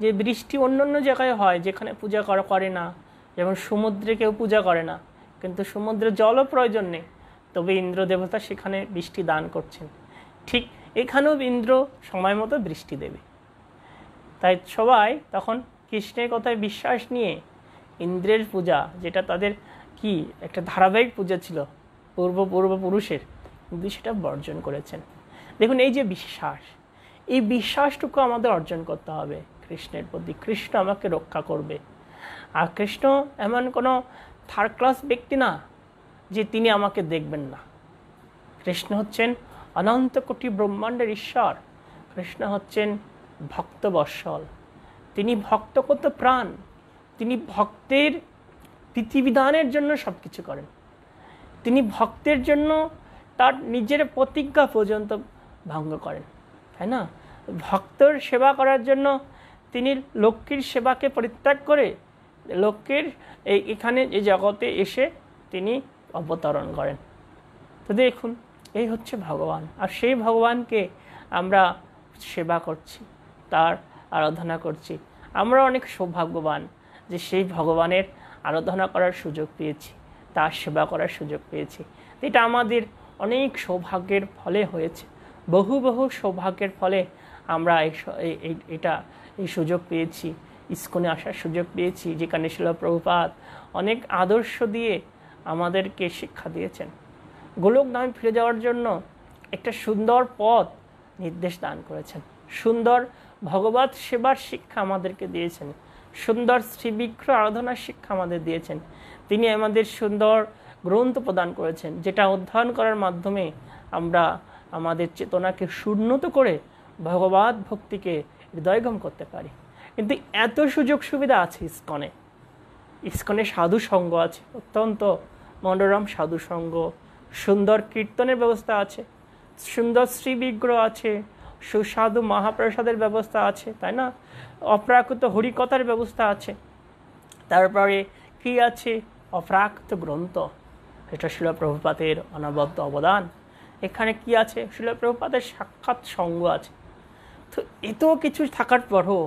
যে বৃষ্টি অন্য অন্য জায়গায় হয় যেখানে পূজা করে না, যেমন সমুদ্রে কেউ পূজা করে না, কিন্তু সমুদ্রে জলও প্রয়োজন নেই, তবে ইন্দ্র দেবতা সেখানে বৃষ্টি দান করছেন। ঠিক এখানেও ইন্দ্র সময় মতো বৃষ্টি দেবে। তাই সবাই তখন কৃষ্ণের কথায় বিশ্বাস নিয়ে ইন্দ্রের পূজা, যেটা তাদের কি একটা ধারাবাহিক পূজা ছিল পূর্বপুরুষের, কিন্তু সেটা বর্জন করেছেন। দেখুন এই যে বিশ্বাস, এই বিশ্বাসটুকু আমাদের অর্জন করতে হবে কৃষ্ণের প্রতি। কৃষ্ণ আমাকে রক্ষা করবে। আর কৃষ্ণ এমন কোনো থার্ড ক্লাস ব্যক্তি না যে তিনি আমাকে দেখবেন না। কৃষ্ণ হচ্ছেন অনন্ত কোটি ব্রহ্মাণ্ডের ঈশ্বর। কৃষ্ণ হচ্ছেন ভক্তবৎসল। তিনি ভক্ত কত প্রাণ, তিনি ভক্তের বিধিবিধানের জন্য সব কিছু করেন। তিনি ভক্তের জন্য তার নিজের প্রতিজ্ঞা পর্যন্ত ভঙ্গ করেন, তাই না? ভক্তর সেবা করার জন্য তিনি লক্ষ্মীর সেবাকে পরিত্যাগ করে লক্ষ্মীর এখানে এই জগতে এসে তিনি অবতরণ করেন। তো দেখুন এই হচ্ছে ভগবান। আর সেই ভগবানকে আমরা সেবা করছি, তার আরাধনা করছি। আমরা অনেক সৌভাগ্যবান যে সেই ভগবানের আরাধনা করার সুযোগ পেয়েছি, তার সেবা করার সুযোগ পেয়েছি। এটা আমাদের অনেক সৌভাগ্যের ফলে হয়েছে। বহু বহু সৌভাগ্যের ফলে আমরা এই সুযোগ পেয়েছি, ইস্কনে আসার সুযোগ পেয়েছি, যেখানে শিল প্রভুপাদ অনেক আদর্শ দিয়ে আমাদেরকে শিক্ষা দিয়েছেন। গোলকধামে ফিরে যাওয়ার জন্য একটা সুন্দর পথ নির্দেশ দান করেছেন, সুন্দর ভগবত সেবার শিক্ষা আমাদেরকে দিয়েছেন, সুন্দর শ্রীবিগ্রহ আরাধনার শিক্ষা আমাদের দিয়েছেন। তিনি আমাদের সুন্দর গ্রন্থ প্রদান করেছেন, যেটা অধ্যয়ন করার মাধ্যমে আমরা আমাদের চেতনাকে সুন্নত করে ভগবত ভক্তিকে হৃদয়গম করতে পারি। কিন্তু এত সুযোগ সুবিধা আছে ইস্কনে সাধু সঙ্গ আছে, অত্যন্ত মনোরম সাধু সঙ্গ, সুন্দর কীর্তনের ব্যবস্থা আছে, সুন্দর শ্রীবিগ্রহ আছে, সুস্বাদু মহাপ্রসাদের ব্যবস্থা আছে, তাই না? অপ্রাকৃত হরিকথার ব্যবস্থা আছে। তারপরে কি আছে? অপ্রাকৃত গ্রন্থ, এটা শিল প্রভুপাদের অনবদ্য অবদান। এখানে কি আছে? শিল প্রভুপাদের সাক্ষাৎ সঙ্গ আছে। তো এত কিছু থাকার পরও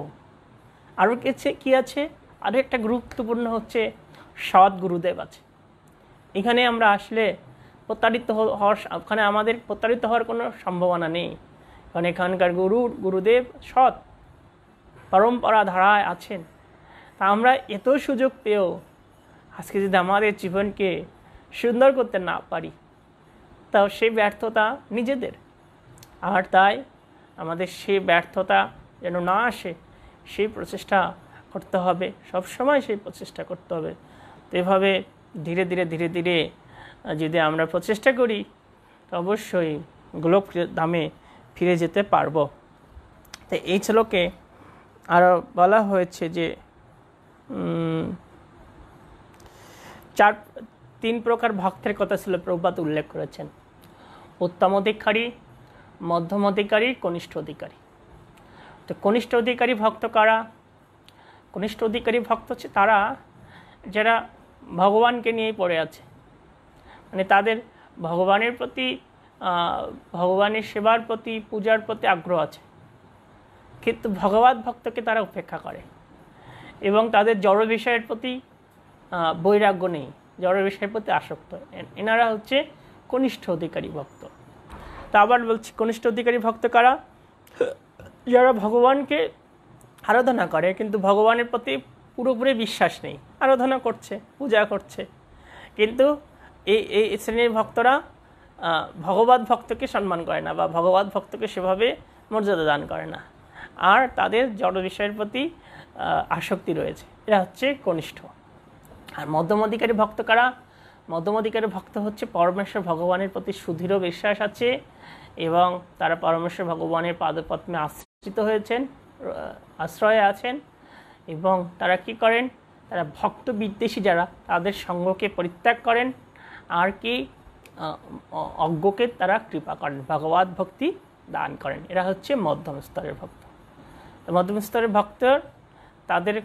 আরও কি আছে? আরও একটা গুরুত্বপূর্ণ হচ্ছে সৎ গুরুদেব আছে। এখানে আমরা আসলে ওখানে আমাদের প্রতারিত হওয়ার কোনো সম্ভাবনা নেই, কারণ এখানকার গুরুদেব সৎ পরম্পরা ধারায় আছেন। তা আমরা এত সুযোগ পেয়েও আজকে যদি আমাদের জীবনকে সুন্দর করতে না পারি, তাও সেই ব্যর্থতা নিজেদের। আর তাই আমাদের সেই ব্যর্থতা যেন না আসে, সেই প্রচেষ্টা করতে হবে, সবসময় সেই প্রচেষ্টা করতে হবে। তো এভাবে ধীরে ধীরে যদি আমরা প্রচেষ্টা করি, তো অবশ্যই গোলক ধামে ফিরে যেতে পারবো। তো এই শ্লোকে আরও বলা হয়েছে যে তিন প্রকার ভক্তের কথা ছিল প্রভুপাদ উল্লেখ করেছেন: উত্তম অধিকারী, মধ্যম অধিকারী, কনিষ্ঠ অধিকারী। তো কনিষ্ঠ অধিকারী ভক্ত কারা? কনিষ্ঠ অধিকারী ভক্ত হচ্ছে তারা যারা ভগবানকে নিয়েই পড়ে আছে, মানে তাদের ভগবানের প্রতি, ভগবানের সেবার প্রতি, পূজার প্রতি আগ্রহ আছে, কিন্তু ভগবত ভক্তকে তারা উপেক্ষা করে এবং তাদের জড় বিষয়ের প্রতি বৈরাগ্য নেই, জড় বিষয়ের প্রতি আসক্ত। এনারা হচ্ছে কনিষ্ঠ অধিকারী ভক্ত। তা আবার বলছি, কনিষ্ঠ অধিকারী ভক্ত কারা? যারা ভগবানকে আরাধনা করে কিন্তু ভগবানের প্রতি পুরোপুরি বিশ্বাস নেই, আরাধনা করছে, পূজা করছে, কিন্তু এই শ্রেণীর ভক্তরা ভগবত ভক্তকে সম্মান করে না বা ভগবত ভক্তকে সেভাবে মর্যাদা দান করে না, আর তাদের জড় বিষয়ের প্রতি আসক্তি রয়েছে। এরা হচ্ছে কনিষ্ঠ। আর মধ্যম অধিকারী ভক্ত কারা? মধ্যম অধিকারী ভক্ত হচ্ছে পরমেশ্বর ভগবানের প্রতি সুদৃঢ় বিশ্বাস আছে এবং তারা পরমেশ্বর ভগবানের পাদপদ্মে আশ্রিত হয়েছেন, আশ্রয়ে আছেন, এবং তারা কি করেন? তারা ভক্ত বিদ্বেষী যারা, তাদের সঙ্গকে পরিত্যাগ করেন, আর কি অজ্ঞকে তারা কৃপা করেন, ভগবত ভক্তি দান করেন। এরা হচ্ছে মধ্যম স্তরের ভক্ত। মধ্যম স্তরের ভক্তর তাদের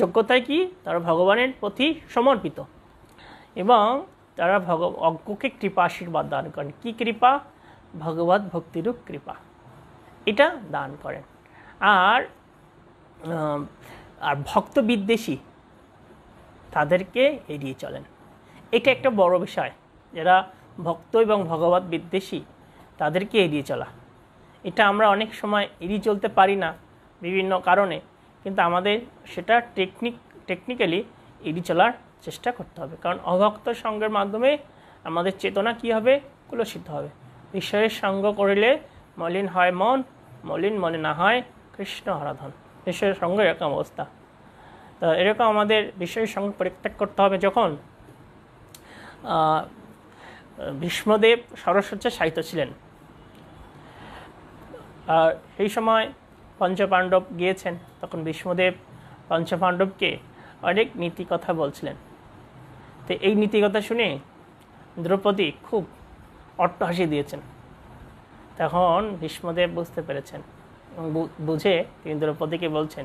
যোগ্যতায় কি, তারা ভগবানের প্রতি সমর্পিত এবং তারা অজ্ঞকে কৃপা আশীর্বাদ দান করেন। কি কৃপা? ভগবত ভক্তিরূপ কৃপা, এটা দান করেন। আর ভক্ত বিদ্বেষী তাদেরকে এড়িয়ে চলেন। এটা একটা বড় বিষয়, যারা ভক্ত এবং ভগবত বিদ্বেষী তাদেরকে এড়িয়ে চলা। এটা আমরা অনেক সময় এড়িয়ে চলতে পারি না বিভিন্ন কারণে, কিন্তু আমাদের সেটা টেকনিক্যালি এড়িয়ে চলার চেষ্টা করতে হবে। কারণ অভক্ত সঙ্গের মাধ্যমে আমাদের চেতনা কি হবে? কলুষিত হবে। বিষয়ের সঙ্গ করিলে মলিন হয় মন, মলিন মনে না হয় কৃষ্ণ আরাধন। বিষয়ের সঙ্গ এরকম অবস্থা। তো এরকম আমাদের বিষয়ের সঙ্গ পরিত্যাগ করতে হবে। যখন ভীষ্মদেব সরস্বতী সাহিত্য ছিলেন, আর সেই সময় পঞ্চপাণ্ডব গিয়েছেন, তখন ভীষ্মদেব পঞ্চপাণ্ডবকে অনেক নীতি কথা বলছিলেন। তো এই নীতি কথা শুনে দ্রৌপদী খুব অট্টহাসি দিয়েছেন। তখন ভীষ্মদেব বুঝতে পেরেছেন, বুঝে তিনি দ্রৌপদীকে বলছেন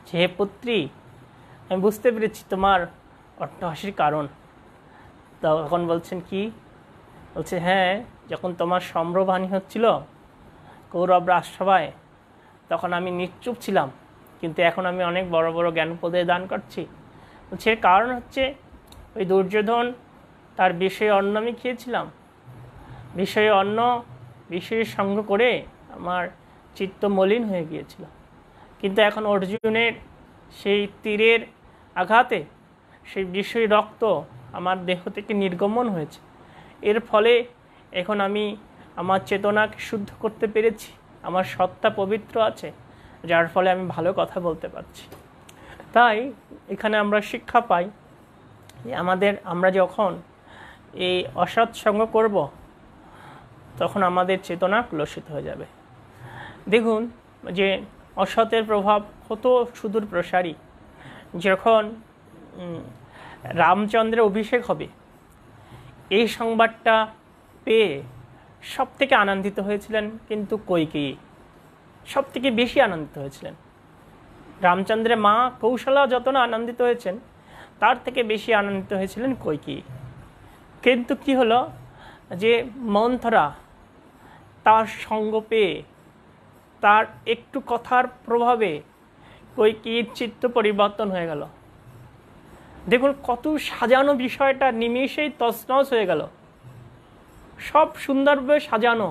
যে, হে পুত্রী, আমি বুঝতে পেরেছি তোমার অট্টহাসির কারণ। তখন বলছেন কি? বলছে, হ্যাঁ, যখন তোমার সম্ভ্রমহানি হচ্ছিল কৌরব রাজসভায়, তখন আমি নিশ্চুপ ছিলাম, কিন্তু এখন আমি অনেক বড় বড় জ্ঞানপদে দান করছি। বলছে এর কারণ হচ্ছে ওই দুর্যোধন তার বিষয়ে অন্ন আমি খেয়েছিলাম, বিষয়ে অন্ন বিষয়ের সঙ্গ করে আমার চিত্ত মলিন হয়ে গিয়েছিল। কিন্তু এখন অর্জুনের সেই তীরের আঘাতে সেই বিষয় রক্ত আমার দেহ থেকে নির্গমন হয়েছে। এর ফলে এখন আমি আমার চেতনাকে শুদ্ধ করতে পেরেছি, আমার সত্তা পবিত্র আছে, যার ফলে আমি ভালো কথা বলতে পারছি। তাই এখানে আমরা শিক্ষা পাই যে আমরা যখন এই অসৎ সঙ্গ করব, তখন আমাদের চেতনা কলুষিত হয়ে যাবে। দেখুন যে অসতের প্রভাব কত সুদূর প্রসারী। যখন রামচন্দ্রের অভিষেক হবে, এই সংবাদটা পেয়ে সব থেকে আনন্দিত হয়েছিলেন কিন্তু কইকেয়ী, সব থেকে বেশি আনন্দিত হয়েছিলেন। রামচন্দ্রের মা কৌশলা যত না আনন্দিত হয়েছেন, তার থেকে বেশি আনন্দিত হয়েছিলেন কইকেয়ী। কিন্তু কি হলো যে মন্থরা তার সঙ্গ পেয়ে, তার একটু কথার প্রভাবে কইকেয়ীর চিত্ত পরিবর্তন হয়ে গেল। দেখুন কত সাজানো বিষয়টা নিমেষেই তছনছ হয়ে গেল, সব সুন্দরভাবে সাজানো।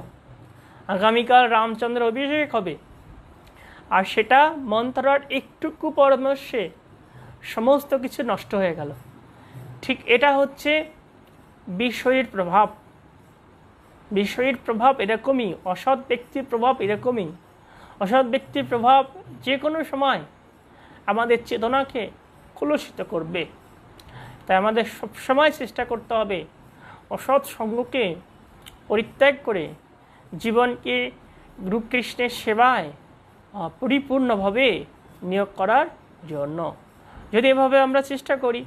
আগামীকাল রামচন্দ্র অভিষেক হবে, আর সেটা মন্থরার একটুকু পরামর্শে সমস্ত কিছু নষ্ট হয়ে গেল। ঠিক এটা হচ্ছে বিষয়ের প্রভাব। বিষয়ের প্রভাব এরকমই, অসৎ ব্যক্তির প্রভাব এরকমই। অসৎ ব্যক্তির প্রভাব যে কোনো সময় আমাদের চেতনাকে কলুষিত করবে। তাই আমাদের সবসময় চেষ্টা করতে হবে অসৎ সঙ্গকে পরিত্যাগ করে জীবনকে গুরুকৃষ্ণের সেবায় পরিপূর্ণভাবে নিয়োগ করার জন্য। যদি এভাবে আমরা চেষ্টা করি,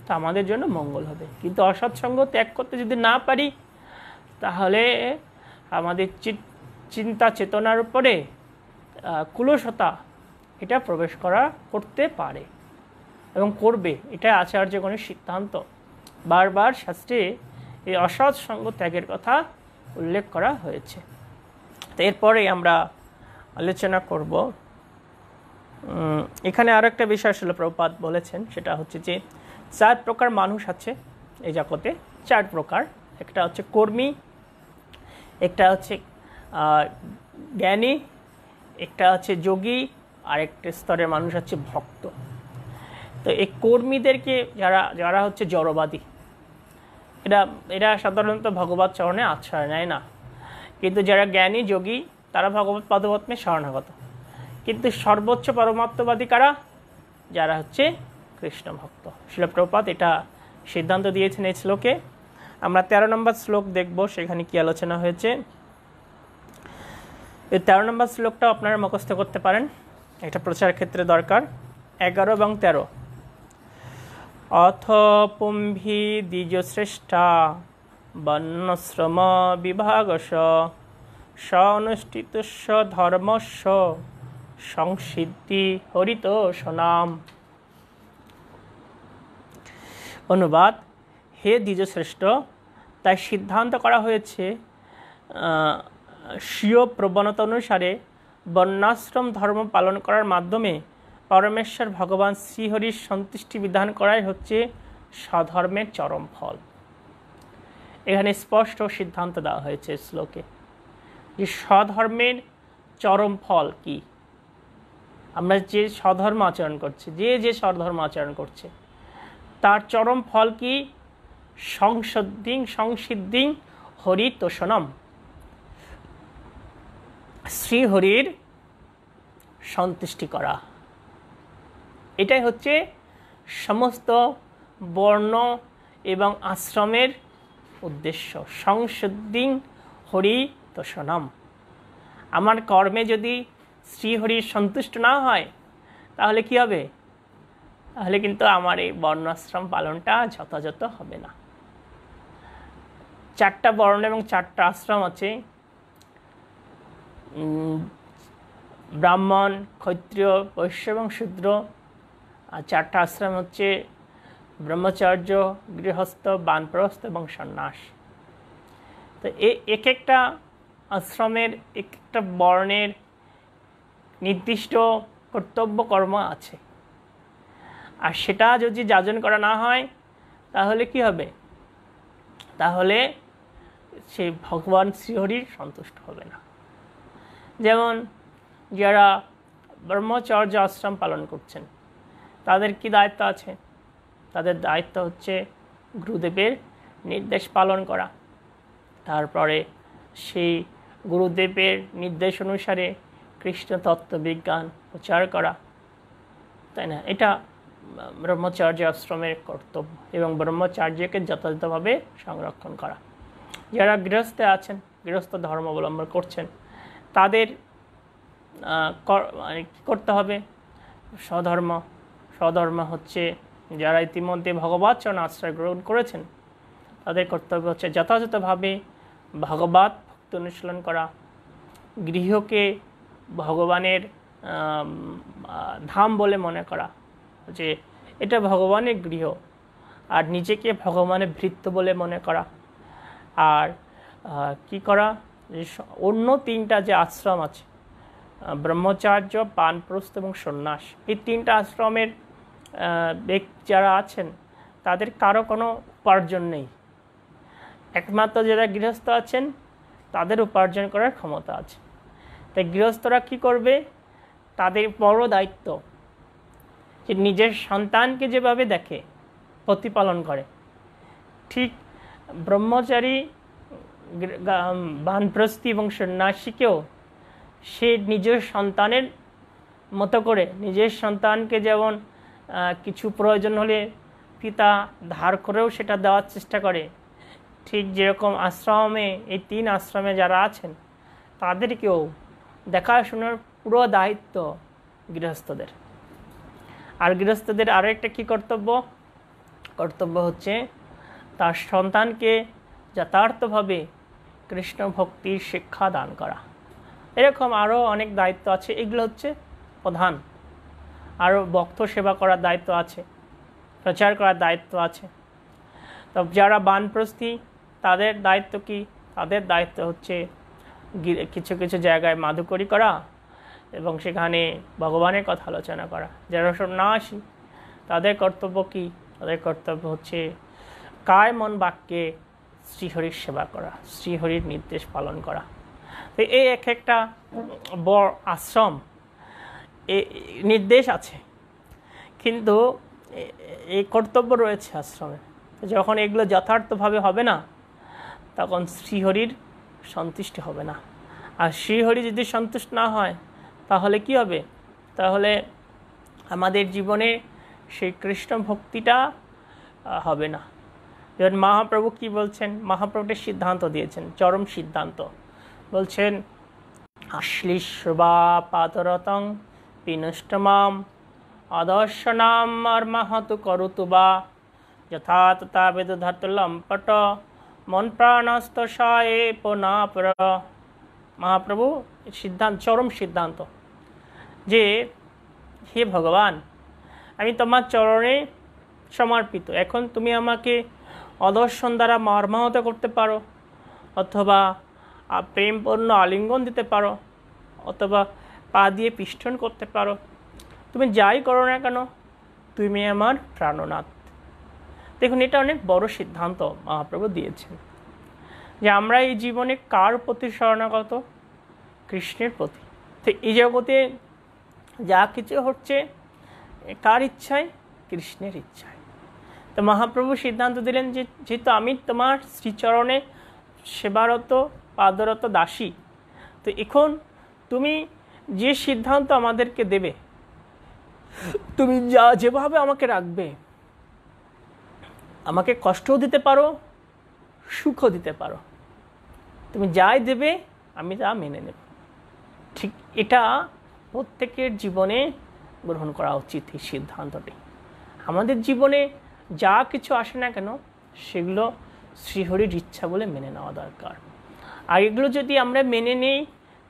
তা আমাদের জন্য মঙ্গল হবে। কিন্তু অসৎ সঙ্গ ত্যাগ করতে যদি না পারি, তাহলে আমাদের চিন্তা চেতনার উপরে কুলসতা এটা প্রবেশ করতে পারে এবং করবে। এটা আচার্যগণের সিদ্ধান্ত। বারবার শাস্ত্রে এই অসৎ সঙ্গ ত্যাগের কথা উল্লেখ করা হয়েছে। তো এরপরে আমরা আলোচনা করব, এখানে আরো একটা বিষয় আসলে প্রভুপাদ বলেছেন, সেটা হচ্ছে যে 4 প্রকার মানুষ আছে এই জগতে। 4 প্রকার। একটা হচ্ছে কর্মী, একটা হচ্ছে জ্ঞানী, একটা হচ্ছে যোগী, আর একটা স্তরের মানুষ হচ্ছে ভক্ত। তো এই কর্মীদেরকে যারা হচ্ছে জড়বাদী, এরা সাধারণত ভগবত চরণে আশ্রয় নেয় না। কিন্তু যারা জ্ঞানী যোগী, তারা ভগবত পাদপদ্মে শরণাগত। কিন্তু সর্বোচ্চ পরমাত্মবাদী কারা? যারা হচ্ছে কৃষ্ণ ভক্ত। শিল প্রভুপাদ এটা সিদ্ধান্ত দিয়েছেন এই শ্লোকে। আমরা 13 নম্বর শ্লোক দেখব, সেখানে কি আলোচনা হয়েছে। এই 13 নম্বর শ্লোকটা আপনারা মুখস্থ করতে পারেন, এটা প্রচার ক্ষেত্রে দরকার। 11 এবং 13। অথ পুম্ভি দ্বিজশ্রেষ্ঠা বর্ণশ্রম বিভাগশ অনুষ্ঠিতস্য ধর্মস্য সংসিদ্ধি হরিত সনাম। অনুবাদ: হে দ্বিজশ্রেষ্ঠ, তাই সিদ্ধান্ত করা হয়েছে স্বীয় প্রবণতা অনুসারে বর্ণাশ্রম ধর্ম পালন করার মাধ্যমে পরমেশ্বর ভগবান শ্রীহরির সন্তুষ্টি বিধান করাই হচ্ছে স্বধর্মের চরম ফল। এখানে স্পষ্ট সিদ্ধান্ত দেওয়া হয়েছে শ্লোকে যে স্বধর্মের চরম ফল কি। আমরা যে স্বধর্ম আচরণ করছি, যে স্বধর্ম আচরণ করছে, তার চরম ফল কি? সংসিদ্ধিং হরিতোষণম, শ্রীহরির সন্তুষ্টি করা। এটাই হচ্ছে সমস্ত বর্ণ এবং আশ্রমের উদ্দেশ্য। সংসিদ্ধিং হরিতোষণম, আমার কর্মে যদি শ্রীহরির সন্তুষ্ট না হয় তাহলে কি হবে? তাহলে কিন্তু আমার এই বর্ণাশ্রম পালনটা যথাযথ হবে না। 4টা বর্ণ এবং 4টা আশ্রম আছে, ব্রাহ্মণ, ক্ষত্রিয়, বৈশ্য এবং শূদ্র। আর 4টা আশ্রম হচ্ছে ব্রহ্মচর্য, গৃহস্থ, বানপ্রস্থ এবং সন্ন্যাস। তো এক একটা আশ্রমের, এক একটা বর্ণের নির্দিষ্ট কর্তব্য কর্ম আছে, আর সেটা যদি যাজন করা না হয় তাহলে কি হবে? তাহলে সে ভগবান শ্রীহরির সন্তুষ্ট হবে না। যেমন যারা ব্রহ্মচর্য আশ্রম পালন করছেন তাদের কি দায়িত্ব আছে? তাদের দায়িত্ব হচ্ছে গুরুদেবের নির্দেশ পালন করা, তারপরে সেই গুরুদেবের নির্দেশ অনুসারে কৃষ্ণ তত্ত্ববিজ্ঞান প্রচার করা, তাই না? এটা ব্রহ্মচর্য আশ্রমের কর্তব্য, এবং ব্রহ্মচর্যকে যথাযথভাবে সংরক্ষণ করা। যারা গৃহস্থে আছেন, গৃহস্থ ধর্ম অবলম্বন করছেন, তাদের কী করতে হবে? স্বধর্ম হচ্ছে যারা ইতিমধ্যে ভগবৎ চরণ আশ্রয় গ্রহণ করেছেন তাদের কর্তব্য হচ্ছে যথাযথভাবে ভগবৎ ভক্তি অনুশীলন করা, গৃহকে ভগবানের ধাম বলে মনে করা, যে এটা ভগবানের গৃহ, আর নিজেকে ভগবানের ভৃত্য বলে মনে করা। আর কি করা? যে অন্য 3টা যে আশ্রম আছে, ব্রহ্মচর্য, বানপ্রস্থ এবং সন্ন্যাস, এই 3টা আশ্রমের ব্যক্তি যারা আছেন তাদের কারো কোনো উপার্জন নেই। একমাত্র যারা গৃহস্থ আছেন তাদের উপার্জন করার ক্ষমতা আছে। তাই গৃহস্থরা কি করবে? তাদের বড় দায়িত্ব যে নিজের সন্তানকে যেভাবে দেখে, প্রতিপালন করে, ঠিক ব্রহ্মচারী, বানপ্রস্থি এবং সন্ন্যাসীকেও সে নিজের সন্তানের মতো করে, নিজের সন্তানকে যেমন কিছু প্রয়োজন হলে পিতা ধার করেও সেটা দেওয়ার চেষ্টা করে, ঠিক যেরকম আশ্রমে, এই 3 আশ্রমে যারা আছেন তাদেরকেও দেখাশোনার পুরো দায়িত্ব গৃহস্থদের। আর গৃহস্থদের আরও একটা কী কর্তব্য হচ্ছে তার সন্তানকে যথার্থভাবে কৃষ্ণ ভক্তির শিক্ষা দান করা। এরকম আরও অনেক দায়িত্ব আছে, এগুলো হচ্ছে প্রধান। আরও ভক্ত সেবা করার দায়িত্ব আছে, প্রচার করার দায়িত্ব আছে। তো যারা বানপ্রস্থি তাদের দায়িত্ব কি? তাদের দায়িত্ব হচ্ছে কিছু কিছু জায়গায় মাধুকরী করা এবং সেখানে ভগবানের কথা আলোচনা করা। যারা সন্ন্যাসী তাদের কর্তব্য কি? তাদের কর্তব্য হচ্ছে কায় মন বাক্যে শ্রীহরির সেবা করা, শ্রীহরির নির্দেশ পালন করা। তো এই একটা বড় আশ্রম নির্দেশ আছে, কিন্তু এই কর্তব্য রয়েছে আশ্রমে। যখন এগুলো যথার্থভাবে হবে না তখন শ্রীহরির সন্তুষ্টি হবে না। আর শ্রীহরি যদি সন্তুষ্ট না হয় তাহলে কি হবে? তাহলে আমাদের জীবনে সেই কৃষ্ণ ভক্তিটা হবে না। যেমন মহাপ্রভু কি বলছেন? মহাপ্রভুটা সিদ্ধান্ত দিয়েছেন, চরম সিদ্ধান্ত। বলছেন, আশ্লিষ্বা পাতরতং পিনষ্টমাম অদর্শনাম আর মাহাতু করতু বা যথা তথা বেদধাতুলম্পট মন প্রাণস্ত সায়ে পোনাপর। মহাপ্রভু সিদ্ধান্ত, চরম সিদ্ধান্ত যে হে ভগবান, আমি তোমার চরণে সমর্পিত, এখন তুমি আমাকে অদর্শন দ্বারা মর্মাহত করতে পারো, অথবা প্রেমপূর্ণ আলিঙ্গন দিতে পারো, অথবা পা দিয়ে পিষ্টন করতে পারো, তুমি যাই করো না কেন, তুমি আমার প্রাণনাথ। দেখুন, এটা অনেক বড় সিদ্ধান্ত মহাপ্রভু দিয়েছেন, যে আমরা এই জীবনে কার প্রতি শরণাগত? কৃষ্ণের প্রতি। তো এই জগতে যা কিছু হচ্ছে কার ইচ্ছায়? কৃষ্ণের ইচ্ছায়। তো মহাপ্রভু সিদ্ধান্ত দিলেন যে যেহেতু আমি তোমার শ্রীচরণে সেবারত পাদরত দাসী, তো এখন তুমি যে সিদ্ধান্ত আমাদেরকে দেবে, তুমি যেভাবে আমাকে রাখবে, আমাকে কষ্টও দিতে পারো, সুখও দিতে পারো, তুমি যাই দেবে আমি তা মেনে নেব। ঠিক এটা প্রত্যেকের জীবনে গ্রহণ করা উচিত। এই সিদ্ধান্তটি আমাদের জীবনে যা কিছু আসে না কেন, সেগুলো শ্রীহরির ইচ্ছা বলে মেনে নেওয়া দরকার। আর এগুলো যদি আমরা মেনে নেই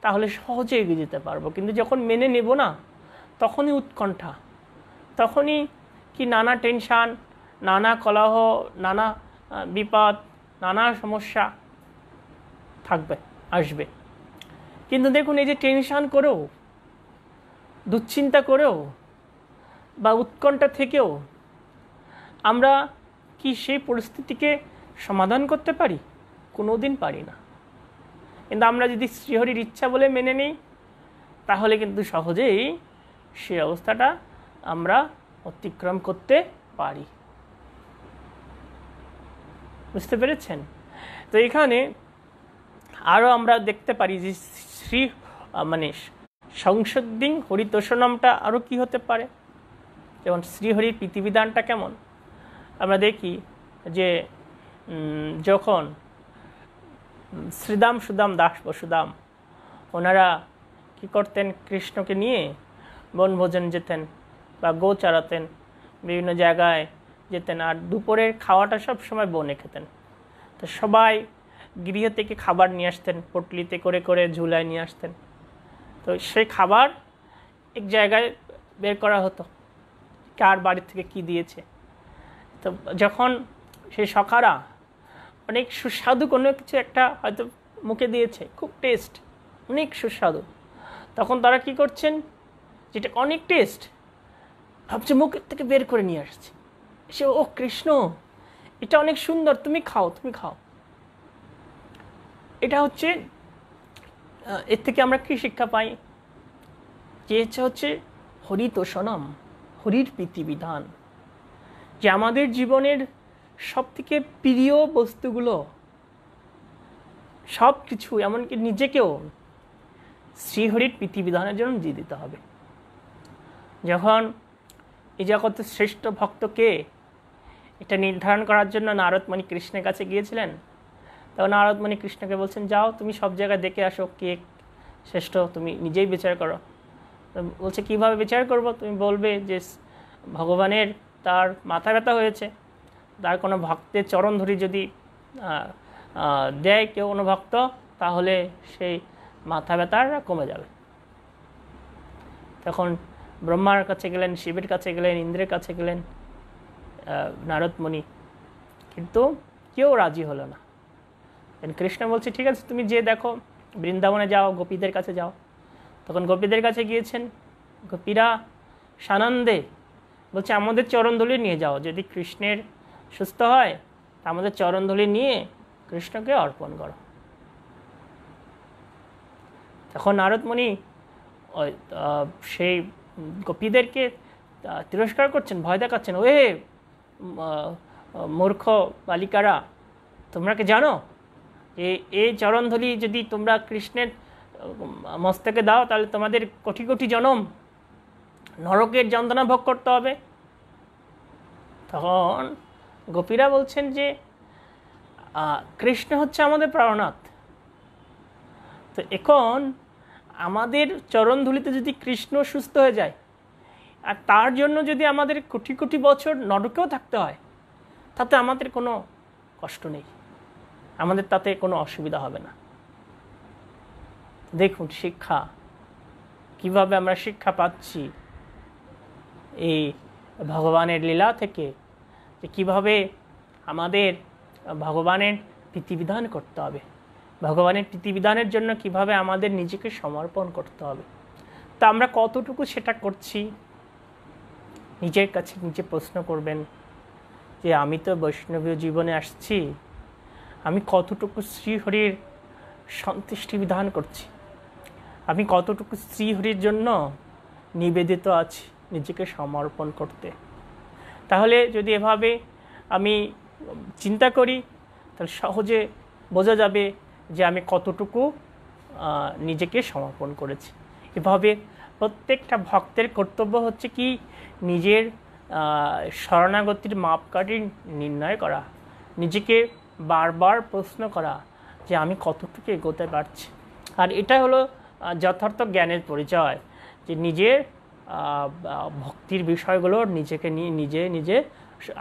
তাহলে সহজে এগিয়ে যেতে পারবো। কিন্তু যখন মেনে নেব না, তখনই উৎকণ্ঠা, তখনই কি নানা টেনশান, নানা কলহ, নানা বিপদ, নানা সমস্যা থাকবে, আসবে। কিন্তু দেখুন, এই যে টেনশান করেও, দুশ্চিন্তা করেও বা উৎকণ্ঠা থেকেও আমরা কি সেই পরিস্থিতিকে সমাধান করতে পারি? কোনোদিন পারি না। কিন্তু আমরা যদি শ্রীহরির ইচ্ছা বলে মেনে নিই, তাহলে কিন্তু সহজেই সেই অবস্থাটা আমরা অতিক্রম করতে পারি। বুঝতে পেরেছেন? তো এখানে আরও আমরা দেখতে পারি যে শ্রী সংসদ্দিং হরিতোষণমটা আরও কি হতে পারে। যেমন শ্রীহরির প্রীতিবিধানটা কেমন আমরা দেখি, যে যখন শ্রীদাম সুদাম দাস বসুদাম ওনারা কি করতেন, কৃষ্ণকে নিয়ে বনভোজন যেতেন বা গো চড়াতেন, বিভিন্ন জায়গায় যেতেন, আর দুপুরের খাওয়াটা সব সময় বনে খেতেন। তো সবাই গৃহ থেকে খাবার নিয়ে আসতেন, পটলিতে করে করে ঝুলায় নিয়ে আসতেন। তো সেই খাবার এক জায়গায় বের করা হতো, কার বাড়ি থেকে কি দিয়েছে। তো যখন সেই সখারা অনেক সুস্বাদু কোনো কিছু একটা হয়তো মুখে দিয়েছে, খুব টেস্ট, অনেক সুস্বাদু, তখন তারা কি করছেন, যেটা অনেক টেস্ট ভাবছে, মুখের থেকে বের করে নিয়ে আসছে, সে ও কৃষ্ণ, এটা অনেক সুন্দর, তুমি খাও, তুমি খাও। এটা হচ্ছে, এর থেকে আমরা কি শিক্ষা পাই? যে হচ্ছে হরিতোষণম, হরির প্রীতিবিধান, যে আমাদের জীবনের সবথেকে প্রিয় বস্তুগুলো, সব কিছু, এমনকি নিজেকেও শ্রীহরির প্রীতিবিধানের জন্য দিয়ে দিতে হবে। যখন এই জগতের শ্রেষ্ঠ ভক্তকে এটা নির্ধারণ করার জন্য নারদমণি কৃষ্ণের কাছে গিয়েছিলেন, তখন নারদমণি কৃষ্ণকে বলছেন, যাও তুমি সব জায়গায় দেখে আসো কে শ্রেষ্ঠ, তুমি নিজেই বিচার করো। বলছে, কিভাবে বিচার করব? তুমি বলবে যে ভগবানের তার মাথা ব্যথা হয়েছে, তার কোনো ভক্তের চরণ ধরি যদি দেয় কেউ কোনো ভক্ত, তাহলে সেই মাথা ব্যথাটা কমে যাবে। তখন ব্রহ্মার কাছে গেলেন, শিবের কাছে গেলেন, ইন্দ্রের কাছে গেলেন নারদমণি, কিন্তু কেউ রাজি হলো না। কৃষ্ণ বলছে, ঠিক আছে, তুমি যে দেখো, বৃন্দাবনে যাও, গোপীদের কাছে যাও। তখন গোপীদের কাছে গিয়েছেন, গোপীরা সানন্দে বলছে, আমাদের চরণধুলি নিয়ে যাও, যদি কৃষ্ণের সুস্থ হয় তা আমাদের চরণধুলি নিয়ে কৃষ্ণকে অর্পণ করো। তখন নারদমণি সেই গোপীদেরকে তিরস্কার করছেন, ভয় দেখাচ্ছেন, ওয়ে মূর্খ বালিকারা, তোমরা কি জানো এই চরণধুলি যদি তোমরা কৃষ্ণের মস্তকে দাও, তাহলে তোমাদের কোটি কোটি জনম নরকের যন্ত্রণা ভোগ করতে হবে। তখন গোপীরা বলছেন যে কৃষ্ণ হচ্ছে আমাদের প্রাণনাথ, তো এখন আমাদের চরণধুলিতে যদি কৃষ্ণ সুস্থ হয়ে যায়, আর তার জন্য যদি আমাদের কোটি কোটি বছর নরকেও থাকতে হয়, তাতে আমাদের কোনো কষ্ট নেই, আমাদের তাতে কোনো অসুবিধা হবে না। দেখুন শিক্ষা, কিভাবে আমরা শিক্ষা পাচ্ছি এই ভগবানের লীলা থেকে, যে কীভাবে আমাদের ভগবানের প্রীতিবিধান করতে হবে, ভগবানের প্রীতিবিধানের জন্য কিভাবে আমাদের নিজেকে সমর্পণ করতে হবে। তা আমরা কতটুকু সেটা করছি, নিজের কাছে নিজে প্রশ্ন করবেন যে আমি তো বৈষ্ণবীয় জীবনে আসছি, আমি কতটুকু শ্রীহরির সন্তুষ্টি বিধান করছি, আমি কতটুকু শ্রীহরির জন্য নিবেদিত আছি নিজেকে সমর্পণ করতে। তাহলে যদি এভাবে আমি চিন্তা করি তাহলে সহজে বোঝা যাবে যে আমি কতটুকু নিজেকে সমর্পণ করেছি। এভাবে প্রত্যেকটা ভক্তের কর্তব্য হচ্ছে কি নিজের শরণাগতির মাপকাঠি নির্ণয় করা, নিজেকে বারবার প্রশ্ন করা যে আমি কতটুকু এগোতে পারছি। আর এটা হলো যথার্থ জ্ঞানের পরিচয়, যে নিজের ভক্তির বিষয়গুলো নিজেকে নিয়ে নিজে নিজে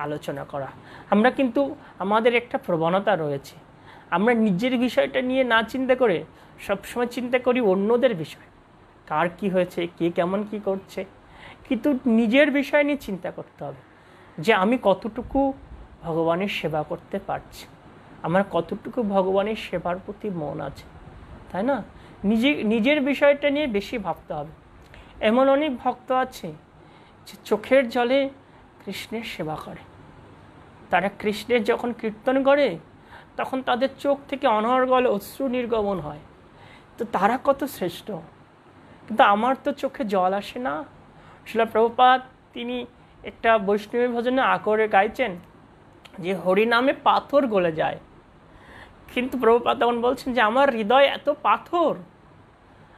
আলোচনা করা। আমরা কিন্তু আমাদের একটা প্রবণতা রয়েছে, আমরা নিজের বিষয়টা নিয়ে না চিন্তা করে সবসময় চিন্তা করি অন্যদের বিষয়, কার কি হয়েছে, কে কেমন কি করছে। কিন্তু নিজের বিষয় নিয়ে চিন্তা করতে হবে যে আমি কতটুকু ভগবানের সেবা করতে পারছি, আমার কতটুকু ভগবানের সেবার প্রতি মন আছে, তাই না? নিজের বিষয়টা নিয়ে বেশি ভাবতে হবে। এমন অনেক ভক্ত আছে যে চোখের জলে কৃষ্ণের সেবা করে, তারা কৃষ্ণের যখন কীর্তন করে তখন তাদের চোখ থেকে অনর্গল অশ্রু নির্গমন হয়। তো তারা কত শ্রেষ্ঠ, কিন্তু আমার তো চোখে জল আসে না। শিলা প্রভুপাদ তিনি একটা বৈষ্ণবী ভজনে আকরে গাইছেন যে হরি নামে পাথর গলে যায়, কিন্তু প্রভুপাদ তখন বলছেন যে আমার হৃদয় এত পাথর,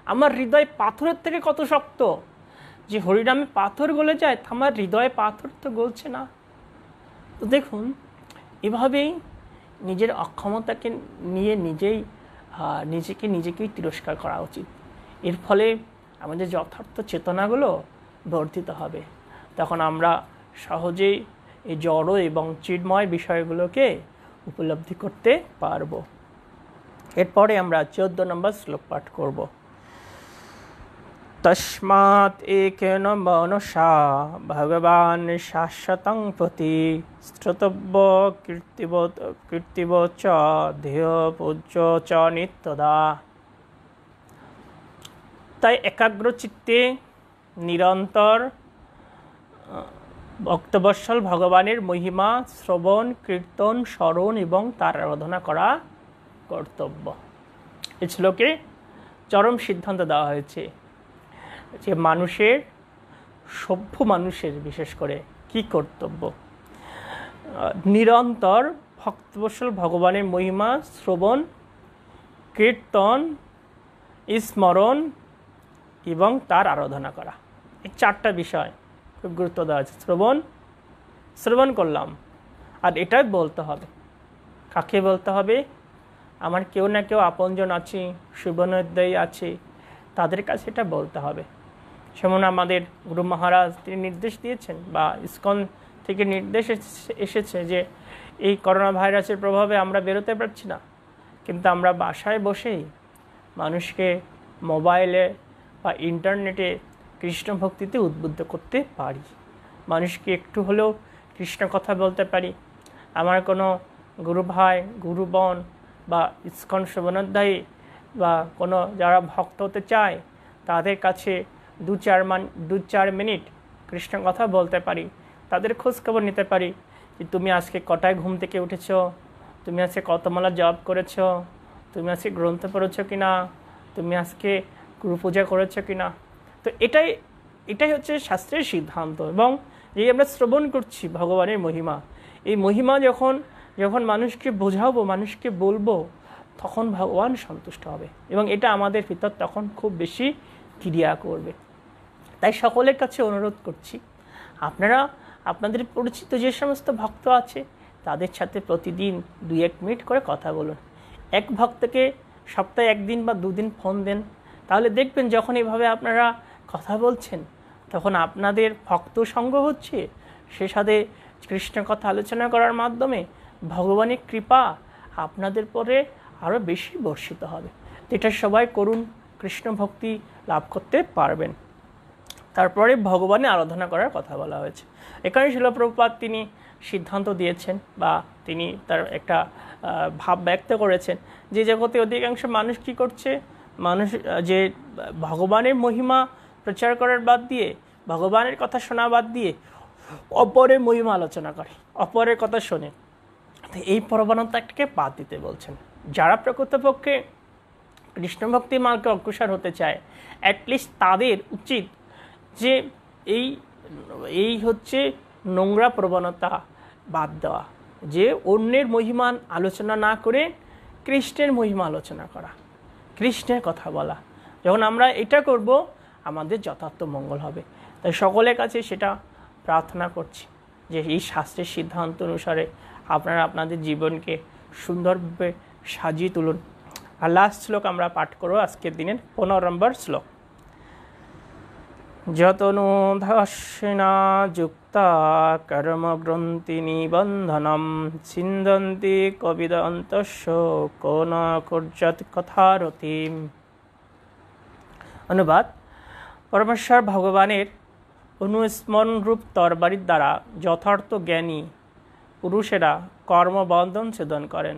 আমার হৃদয় পাথরের থেকে কত শক্ত যে হরিনামে পাথর গলে যায়, আমার হৃদয়ে পাথর তো গলছে না। তো দেখুন, এভাবেই নিজের অক্ষমতাকে নিয়ে নিজেকেই তিরস্কার করা উচিত। এর ফলে আমাদের যথার্থ চেতনাগুলো বর্ধিত হবে, তখন আমরা সহজেই এই জড় এবং চিন্ময় বিষয়গুলোকে উপলব্ধি করতে পারব। এরপরে আমরা 14 নম্বর শ্লোক পাঠ করব। তস্মাৎ একেন মনসা ভগবান শাশ্বতং প্রতি শ্রোতব্য কীর্তিব চ ধ্যেয় পূজ্য চ নিত্যদা। তাই একাগ্র চিত্তে নিরন্তর ভক্তবৎসল ভগবানের মহিমা শ্রবণ, কীর্তন, স্মরণ এবং তার আরাধনা করা কর্তব্য। এই শ্লোকে চরম সিদ্ধান্ত দেওয়া হয়েছে যে সভ্য মানুষের বিশেষ করে কি কর্তব্য। নিরন্তর ভক্তবৎসল ভগবানের মহিমা শ্রবণ, কীর্তন, স্মরণ এবং তার আরাধনা করা, এই 4টা বিষয় খুব গুরুত্ব দেওয়া আছে। শ্রবণ করলাম, আর এটাই বলতে হবে। কাকে বলতে হবে? আমার কেউ না কেউ আপনজন আছে, শুভনোদ্যয়ী আছে, তাদের কাছে এটা বলতে হবে। যেমন আমাদের গুরু মহারাজ তিনি নির্দেশ দিয়েছেন, বা ইসকন থেকে নির্দেশ এসেছে যে এই করোনা ভাইরাসের প্রভাবে আমরা বেরোতে পারছি না, কিন্তু আমরা বাসায় বসেই মানুষকে মোবাইলে বা ইন্টারনেটে কৃষ্ণ ভক্তিতে উদ্বুদ্ধ করতে পারি, মানুষকে একটু হলেও কৃষ্ণ কথা বলতে পারি। আমার কোনো গুরু ভাই, গুরু বোন বা ইসকন শুভনোদ্যয়ী বা কোনো যারা ভক্ত হতে চায় তাদের কাছে 2-4 মিনিট কৃষ্ণ কথা বলতে পারি, তাদের খোঁজখবর নিতে পারি যে তুমি আজকে কটায় ঘুম থেকে উঠেছো, তুমি আজকে কত মালা জপ করেছো, তুমি আজকে গ্রন্থ পড়েছো কিনা, তুমি আজকে গুরু পূজা করেছো কিনা। তো এটাই হচ্ছে শাস্ত্রের সিদ্ধান্ত। এবং এই আমরা শ্রবণ করছি ভগবানের মহিমা, এই মহিমা যখন মানুষকে বোঝাবো, মানুষকে বলবো, তখন ভগবান সন্তুষ্ট হবে এবং এটা আমাদের ভিতর তখন খুব বেশি ক্রিয়া করবে। তাই সকলের কাছে অনুরোধ করছি, আপনারা আপনাদের পরিচিত যে সমস্ত ভক্ত আছে তাদের সাথে প্রতিদিন 2-1 মিনিট করে কথা বলুন। এক ভক্তকে সপ্তাহে 1 দিন বা 2 দিন ফোন দেন, তাহলে দেখবেন যখন এভাবে আপনারা কথা বলছেন তখন আপনাদের ভক্ত সঙ্গ হচ্ছে, সে সাথে কৃষ্ণ কথা আলোচনা করার মাধ্যমে ভগবানের কৃপা আপনাদের পরে আরও বেশি বর্ষিত হবে। এটা সবাই করুন, কৃষ্ণ ভক্তি লাভ করতে পারবেন। তারপরে ভগবানের আরাধনা করার কথা বলা হয়েছে। এখানে শিল প্রভুপাদ তিনি সিদ্ধান্ত দিয়েছেন বা তিনি তার একটা ভাব ব্যক্ত করেছেন যে জগতে অধিকাংশ মানুষ কি করছে, মানুষ যে ভগবানের মহিমা প্রচার করার বাদ দিয়ে, ভগবানের কথা শোনা বাদ দিয়ে অপরের মহিমা আলোচনা করে, অপরের কথা শোনে। এই প্রবণতাটাকে বাদ দিতে বলছেন। যারা প্রকৃতপক্ষে কৃষ্ণ ভক্তি মার্গে অগ্রসর হতে চায়, অ্যাটলিস্ট তাদের উচিত যে এই হচ্ছে নোংরা প্রবণতা বাদ দেওয়া, যে অন্যের মহিমা আলোচনা না করে কৃষ্ণের মহিমা আলোচনা করা, কৃষ্ণের কথা বলা। যখন আমরা এটা করব আমাদের যথার্থ মঙ্গল হবে। তাই সকলের কাছে সেটা প্রার্থনা করছি যে এই শাস্ত্রের সিদ্ধান্ত অনুসারে আপনারা আপনাদের জীবনকে সুন্দরভাবে সাজিয়ে তুলুন। আর লাস্ট শ্লোক আমরা পাঠ করব আজকের দিনের 15 নম্বর শ্লোক। যতনু ধাসেনা যুক্তা কর্মগ্রন্থি নিবন্ধনম ছিন্দন্তি কবিদন্তস্য কোন কুর্যাৎ কথারতিম। অনুবাদ: পরমেশ্বর ভগবানের অনুস্মরণ রূপ তরবারির দ্বারা যথার্থ জ্ঞানী পুরুষেরা কর্মবন্ধন ছেদন করেন।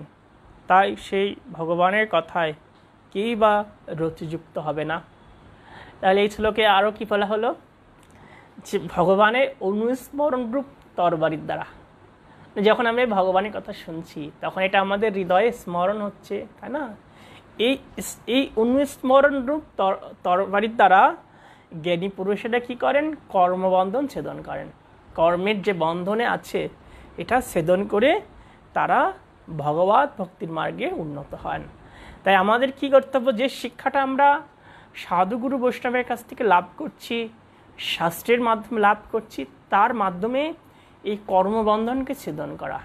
তাই সেই ভগবানের কথায় কেই বা রতিযুক্ত হবে না। তাহলে এই শ্লোকে আরও কি বলা হলো, যে ভগবানের অনুস্মরণ রূপ তরবারির দ্বারা, যখন আমরা ভগবানের কথা শুনছি তখন এটা আমাদের হৃদয়ে স্মরণ হচ্ছে, তাই না? এই অনুস্মরণ রূপ তরবারির দ্বারা জ্ঞানী পুরুষেরা কি করেন? কর্মবন্ধন ছেদন করেন। কর্মের যে বন্ধনে আছে এটা ছেদন করে তারা ভগবত ভক্তির মার্গে উন্নত হন। তাই আমাদের কি কর্তব্য, যে শিক্ষাটা আমরা সাধুগুরু বৈষ্ণবের কাছ থেকে লাভ করছি, শাস্ত্রের মাধ্যমে লাভ করছি, তার মাধ্যমে এই কর্মবন্ধনকে ছেদন করা,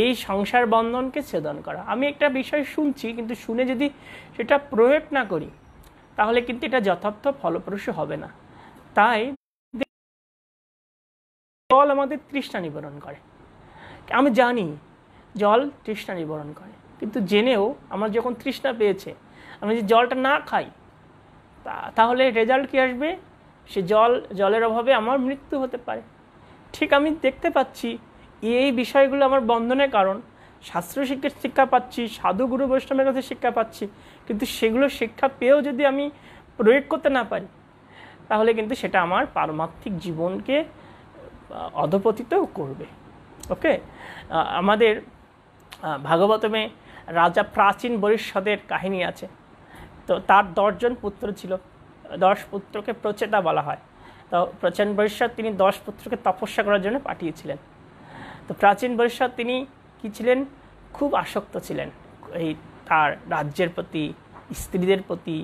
এই সংসার বন্ধনকে ছেদন করা। আমি একটা বিষয় শুনছি, কিন্তু শুনে যদি সেটা প্রয়োগ না করি তাহলে কিন্তু এটা যথার্থ ফলপ্রসূ হবে না। তাই জল আমাদের তৃষ্ণা নিবারণ করে। আমি জানি জল তৃষ্ণা নিবারণ করে, কিন্তু জেনেও আমার যখন তৃষ্ণা পেয়েছে আমি যদি জলটা না খাই তাহলে রেজাল্ট কি আসবে? সে জলের অভাবে আমার মৃত্যু হতে পারে। ঠিক আমি দেখতে পাচ্ছি এই বিষয়গুলো আমার বন্ধনের কারণ। শাস্ত্র শিক্ষা পাচ্ছি, সাধু গুরু বৈষ্ণবের কাছে শিক্ষা পাচ্ছি, কিন্তু সেগুলো শিক্ষা পেয়েও যদি আমি প্রয়োগ করতে না পারি তাহলে কিন্তু সেটা আমার পারমার্থিক জীবনকে অধপতিত করবে। ওকে, আমাদের ভাগবতমে রাজা প্রাচীন বরিষ্ঠদের কাহিনী আছে। তো তার 10 জন পুত্র ছিল, 10 পুত্রকে প্রচেতা বলা হয়। তো প্রাচীন বরিষ্ঠ তিনি 10 পুত্রকে তপস্যা করার জন্য পাঠিয়েছিলেন। তো প্রাচীন বরিষ্ঠ তিনি কি ছিলেন? খুব আসক্ত ছিলেন এই তার রাজ্যের প্রতি, স্ত্রীদের প্রতি,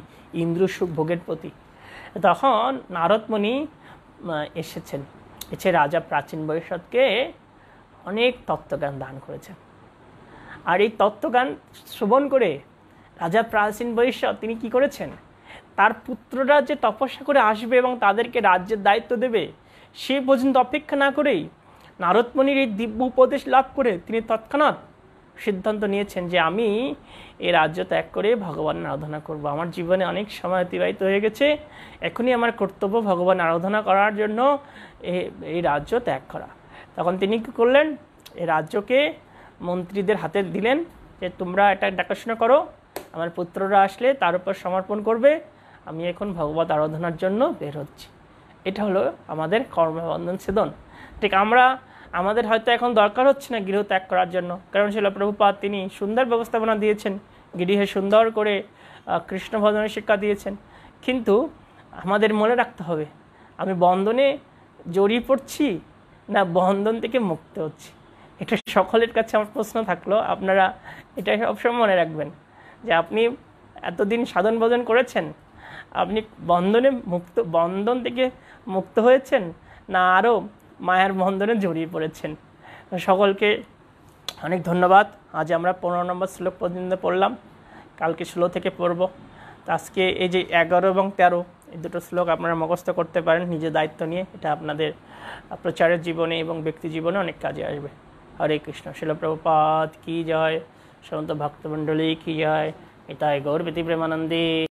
ইন্দ্র সুখ ভোগের প্রতি। তখন নারদ মুনি এসেছেন, এসে রাজা প্রাচীন বরিষ্ঠকে অনেক তত্ত্বজ্ঞান দান করেছেন। আর এই তত্ত্বজ্ঞান শ্রবণ করে রাজা প্রাচীন বৈশ্য তিনি কি করেছেন? তার পুত্ররা যে তপস্যা করে আসবে এবং তাদেরকে রাজ্যের দায়িত্ব দেবে সে পর্যন্ত অপেক্ষা না করেই নারদ মুনির এই দিব্য উপদেশ লাভ করে তিনি তৎক্ষণাৎ সিদ্ধান্ত নিয়েছেন যে আমি এই রাজ্য ত্যাগ করে ভগবানের আরাধনা করব। আমার জীবনে অনেক সময় অতিবাহিত হয়ে গেছে, এখনই আমার কর্তব্য ভগবান আরাধনা করার জন্য এই রাজ্য ত্যাগ করা। তখন তিনি কী করলেন? এই রাজ্যকে মন্ত্রীদের হাতে দিলেন যে তোমরা এটা দেখাশোনা করো, আমার পুত্ররা আসলে তার উপর সমর্পণ করবে, আমি এখন ভগবত আরাধনার জন্য বের হচ্ছি। এটা হলো আমাদের কর্মবন্ধন ছেদন। ঠিক আমাদের হয়তো এখন দরকার হচ্ছে না গৃহ ত্যাগ করার জন্য, কারণ শিল প্রভুপাদ তিনি সুন্দর ব্যবস্থাপনা দিয়েছেন, গৃহে সুন্দর করে কৃষ্ণ ভজনের শিক্ষা দিয়েছেন। কিন্তু আমাদের মনে রাখতে হবে আমি বন্ধনে জড়িয়ে পড়ছি না বন্ধন থেকে মুক্ত হচ্ছি। এটা সকলের কাছে আমার প্রশ্ন থাকলো, আপনারা এটা সবসময় মনে রাখবেন যে আপনি এতদিন সাধন ভজন করেছেন, আপনি বন্ধন থেকে মুক্ত হয়েছেন না আরও মায়ার বন্ধনে জড়িয়ে পড়েছেন। সকলকে অনেক ধন্যবাদ। আজ আমরা 15 নম্বর শ্লোক পর্যন্ত পড়লাম, কালকে 16 থেকে পড়ব। তো আজকে এই যে 11 এবং 13 এই দুটো শ্লোক আপনারা মুখস্থ করতে পারেন নিজের দায়িত্ব নিয়ে, এটা আপনাদের প্রচারের জীবনে এবং ব্যক্তি জীবনে অনেক কাজে আসবে। হরে কৃষ্ণ। শিল প্রভুপাদ কি জয়, সমস্ত ভক্তমণ্ডলী কি জয়। এটাই গৌর প্রীতি প্রেমানন্দে।